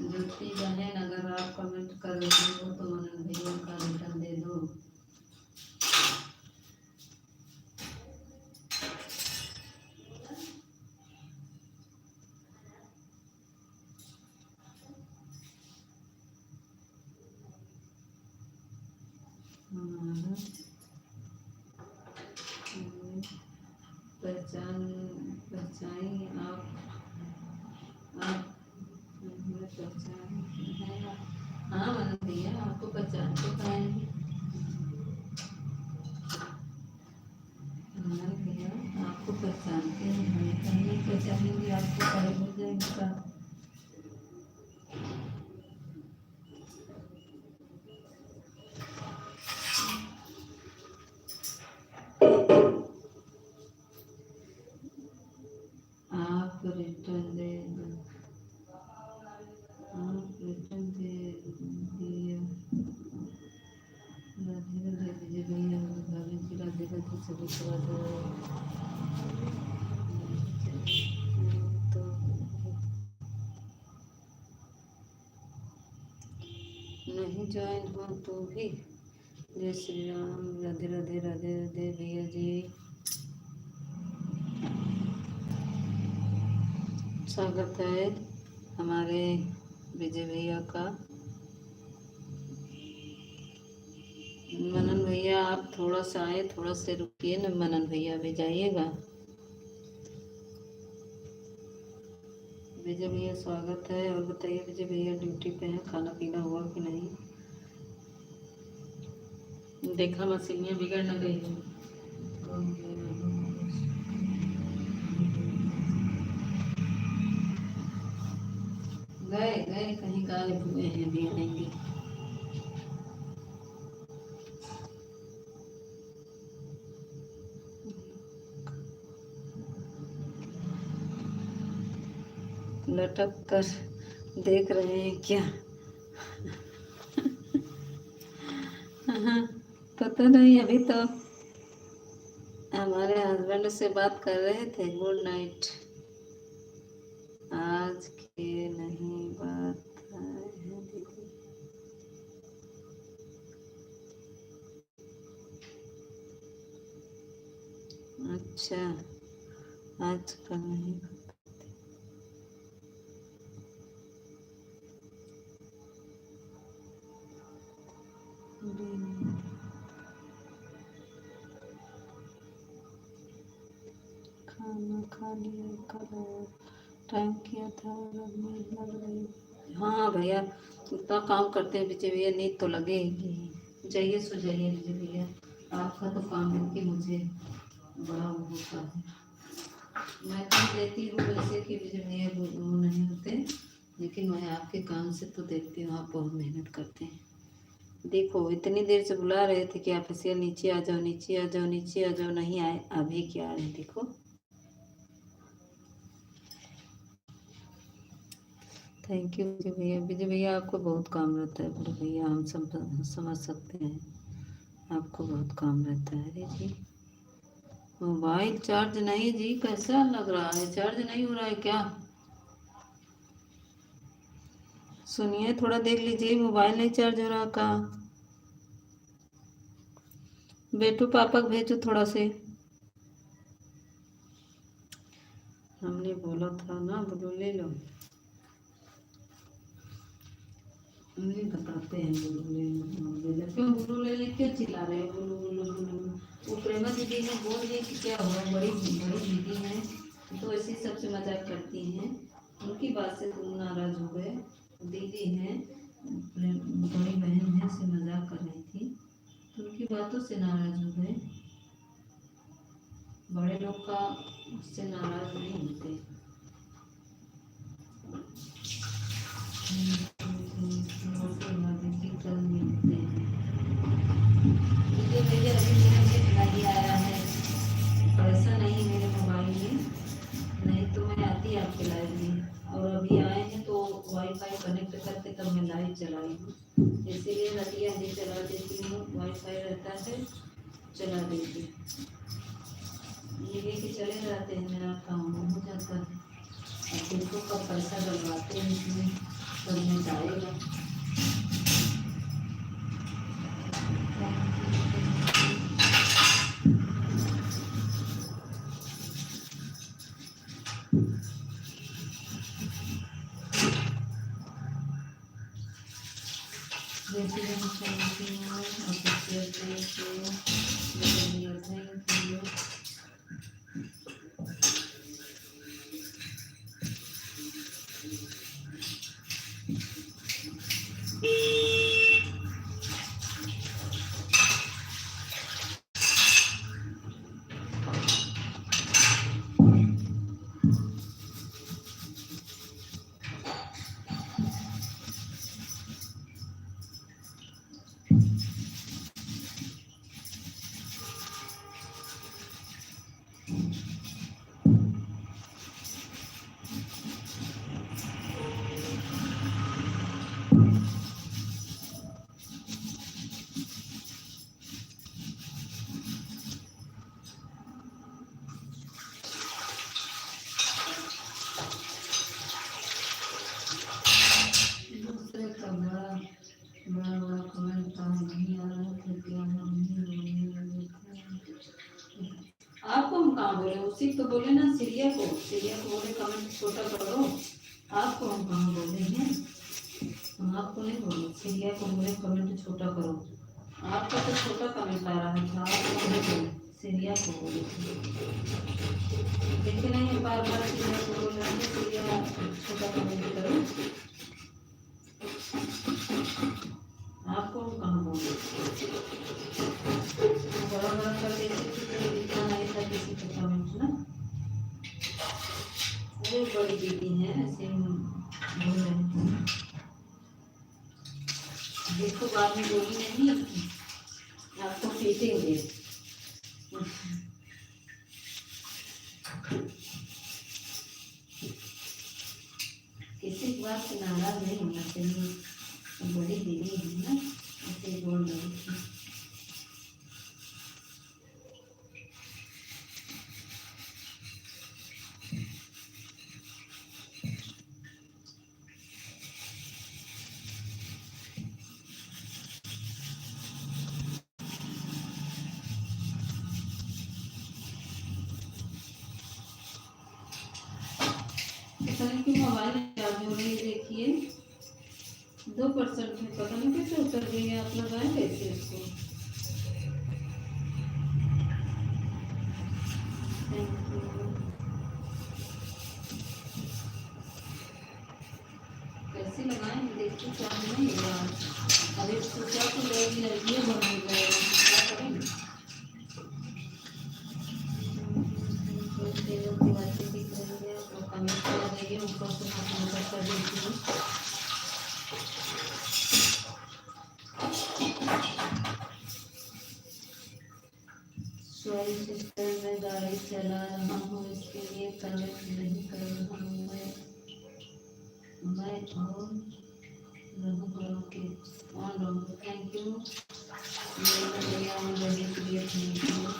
ज्योति बहन अगर आप कमेंट कर रही हो तो मनन भैया का रिटर्न दे दो। पहचान पहचानी आप पहचान है। हाँ मनन भैया आपको पहचान तो पाएंगे। मनन भैया आपको पहचानते हैं, हमें कहीं पहचानेंगे आपको, पहले हो जाएंगे का। आप रिटर्न दे दो, आप रिटर्न दे दिया। राधे राधे विजय भैया, भाभी जी राधे राधे सभी को तो नहीं ज्वाइन हो तो भी जय श्री राम। राधे राधे राधे राधे भैया जी, स्वागत है हमारे विजय भैया का। मनन भैया आप थोड़ा सा आए, थोड़ा से रुकिए ना मनन भैया, भी जाइएगा। विजय भैया स्वागत है। और बताइए विजय भैया ड्यूटी पे हैं, खाना पीना हुआ कि नहीं? देखा मशीनियाँ बिगड़ न गई हो। गए गए कहीं गायब हुए हैं, अभी आएंगे। लटक कर देख रहे हैं क्या? पता नहीं, अभी तो हमारे हस्बैंड से बात कर रहे थे। Good night. आज के नहीं बात है दीदी। अच्छा आज का नहीं। खाना खा लिया, कल टाइम किया था और अब नींद लग रही। हाँ भैया उतना काम करते हैं विजय भैया, नींद तो लगेगी। जाइए सो जाइए विजय भैया, आपका तो काम है कि मुझे बड़ा वो होता है। मैं तो देती हूँ वैसे कि विजय भैया वो नहीं होते, लेकिन मैं आपके काम से तो देखती हूँ आप बहुत मेहनत करते हैं। देखो इतनी देर से बुला रहे थे कि आप ऐसे नीचे आ जाओ, नीचे आ जाओ, नीचे आ जाओ, नहीं आए, अभी क्या आ रहे हैं देखो। थैंक यू विजय भैया। विजय भैया आपको बहुत काम रहता है बड़े भैया, हम समझ सकते हैं, आपको बहुत काम रहता है। अरे जी मोबाइल चार्ज नहीं जी, कैसा लग रहा है, चार्ज नहीं हो रहा है क्या? सुनिए थोड़ा देख लीजिए, मोबाइल नहीं चार्ज हो रहा का? बेटू पापा को भेजो थोड़ा से। हमने बोला था ना, बोलो ले लो। नहीं बताते हैं बुलबुल क्यों बुलबुल क्यों चिल्ला रहे हो बुलबुल। वो प्रेमा दीदी ने बोल दिया कि क्या हुआ, बड़ी बड़ी दीदी हैं तो ऐसी सबसे मजाक करती हैं, उनकी बात से तुम नाराज हो गए। दीदी हैं, बड़ी बहन है, से मजाक कर रही थी तो उनकी बातों से नाराज हो गए। बड़े लोग का उससे नाराज नहीं होते। कल मिलते हैं। मुझे अभी मेरा नेट नहीं आया है, पैसा नहीं मेरे मोबाइल में, नहीं तो मैं आती आपके लाइव में। और अभी आए हैं तो वाईफाई कनेक्ट करके तब मैं लाइव चलाई हूँ, इसीलिए रतिया नहीं चला देती हूँ, वाईफाई रहता है चला देती। ये लेके चले जाते हैं, मेरा काम हो जाता है। अब देखो कब पैसा डलवाते हैं इसमें, तब में जाएगा। आपको हम कहाँ बोले, उसी तो बोले ना, सीरिया को बोले कमेंट छोटा करो। आपको हम कहाँ बोले हैं, हम आपको नहीं बोले, सीरिया को बोले कमेंट छोटा करो। आपका तो छोटा कमेंट आ रहा था, आपको नहीं बोले, सीरिया को बोले। देखे नहीं बार बार सीरिया को बोल रहे हैं, सीरिया छोटा कमेंट करो। आपको हम कहाँ बोले, बड़ा बड़ा कर देते थे, दिखा नहीं था किसी का कमेंट ना। वो बड़ी दीदी है, ऐसे बोल रहे थे। देखो बाद में बोली नहीं, आपको पीटेंगे। किसी की बात से नाराज नहीं होना चाहिए, बड़ी दीदी है ना, ऐसे बोल रही थी। पता नहीं क्यों मोबाइल चार्ज हो रही है, देखिए 2% में, पता नहीं कैसे उतर गई है। आप लगाए कैसे इसको, कैसे लगाए देखिए, चार्ज नहीं हो रहा। अरे सोचा तो लेगी ये बंद हो जाएगा, क्या करें। की बातें दिख रही है तो कमेंट कर रही है, ऊपर से मैं कर देती हूँ। सॉरी सिस्टर, मैं गाड़ी चला रहा हूँ, इसके लिए कनेक्ट नहीं कर रहा हूँ मैं और रहूँ के ऑन रहूँ। थैंक यू, मेरे ऑन रहने के लिए थैंक यू।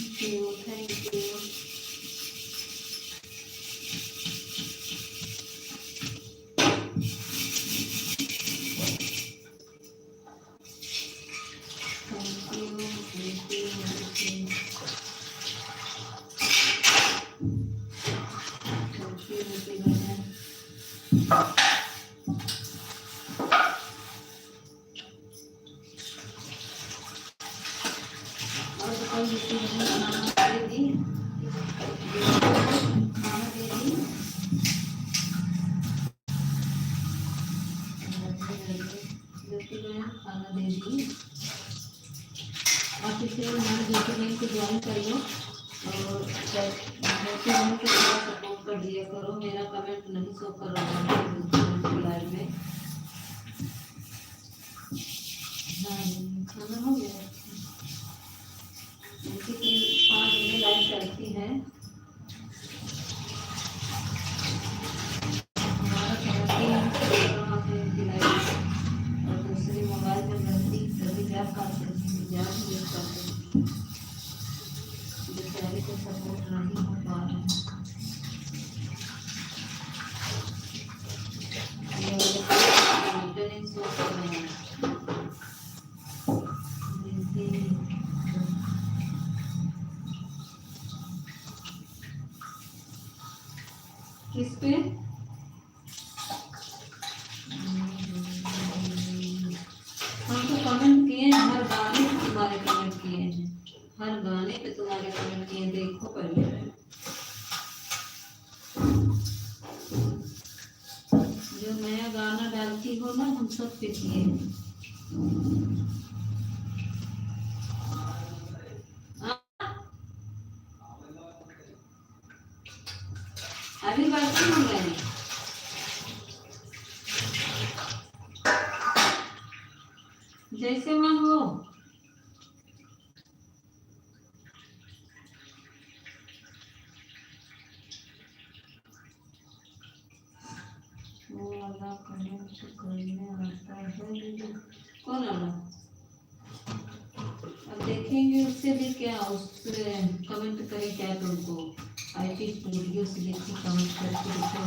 Thank you. खाना दे दी आप इसे हमारे ज्योति बहन को ज्वाइन कर लो और ज्योति बहन को थोड़ा सपोर्ट कर दिया करो। मेरा कमेंट नहीं शो कर रहा है लाइव में। हाँ खाना हो गया। उनकी 3-5 दिन लाइव चलती है। हमारा और दूसरी मोबाइल में रहती तभी जा पाते बेचारे को सपोर्ट नहीं हो पा रहे हैं। किस पे हम तो कमेंट किए हैं, हर गाने पे तुम्हारे कमेंट किए हैं, हर गाने पे तुम्हारे कमेंट किए। देखो पहले जो नया गाना डालती हो ना हम सब पे किए हैं। अभी बाकी हो गए जैसे मन हो। वो वाला कमेंट करने आता है कौन वाला? अब देखेंगे उससे भी क्या, उससे कमेंट करें क्या तुमको IT स्टूडियो से देखिए कमेंट करके देखो।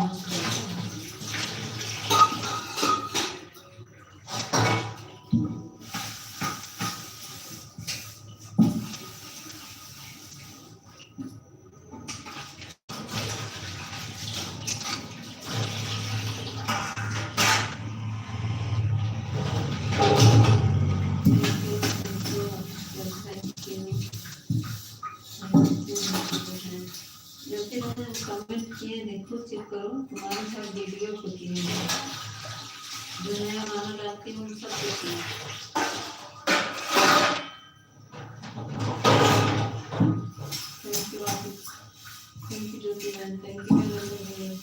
कमेंट किए देखो, चेक करो तुम्हारे साथ वीडियो को किए जो नया गाना डालती हूँ सब किए। थैंक यू ज्योति बहन, थैंक यू।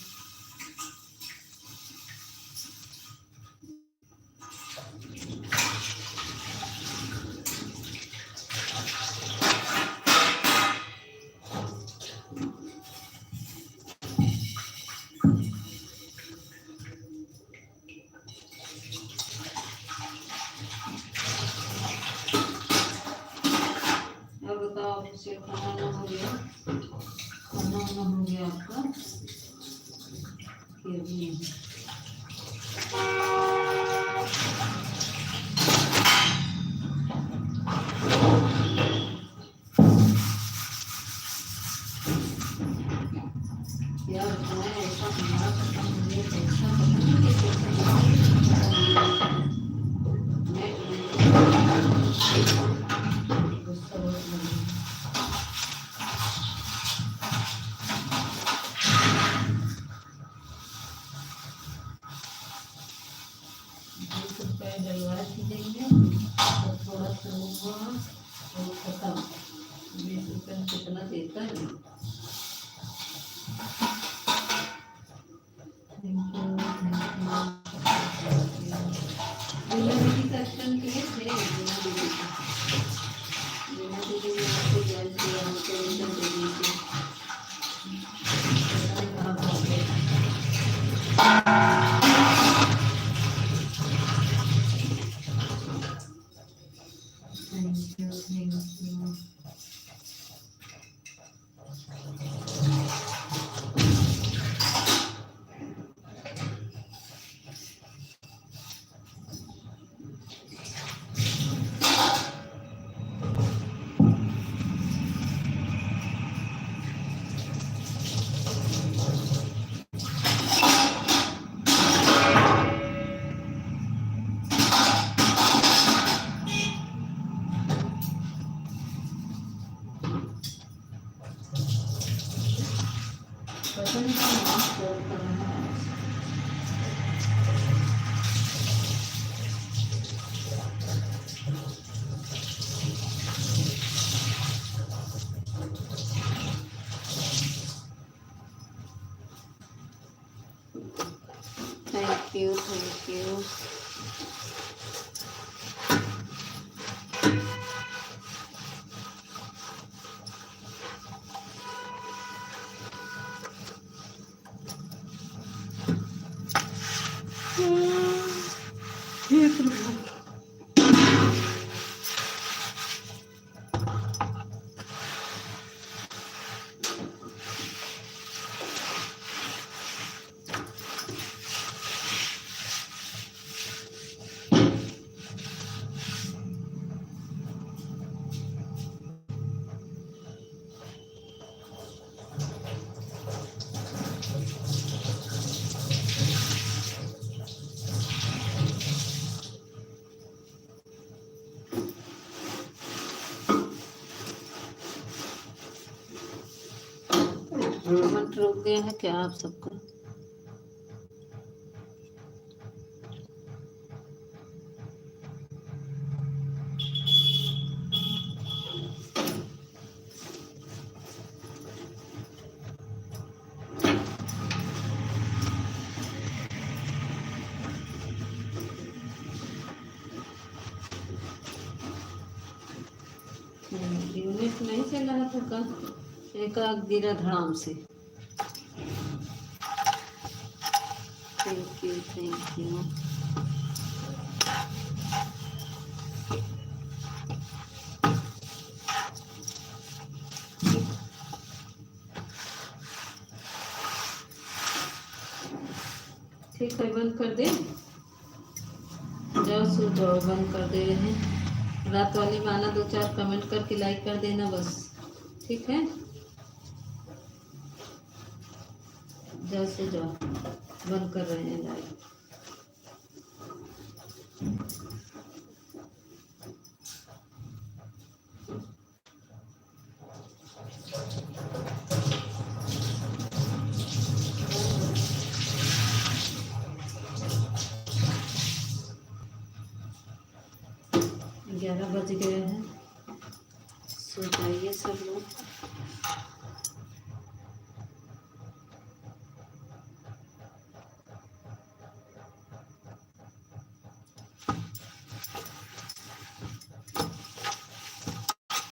से खाना हो गया, खाना हो गया आपका। यार ऐसा हमारा मुझे डलवा देंगे तो थोड़ा सा होगा तो खत्म। 20 रुपये में कितना देता है। दर्शन किए थे दीदी ने आपको ज्ञान किया, हमको दर्शन दे दिए थे। पता नहीं कौन कॉल कर रहा है। Thank you, thank you. हे प्रभु। मिनट रुक गया है क्या आप सबका? यूनिट नहीं चल रहा था कल, एक आग गिरा धड़ाम से। Thank you, thank you. ठीक है, बंद कर दे। जाओ सो जाओ, बंद कर दे रहे हैं। रात वाली में आना, 2-4 कमेंट करके लाइक कर देना बस, ठीक है? जाओ सो जाओ, बंद कर रहे हैं लाइक। ग्यारह बज गए हैं, सो जाइए सब लोग।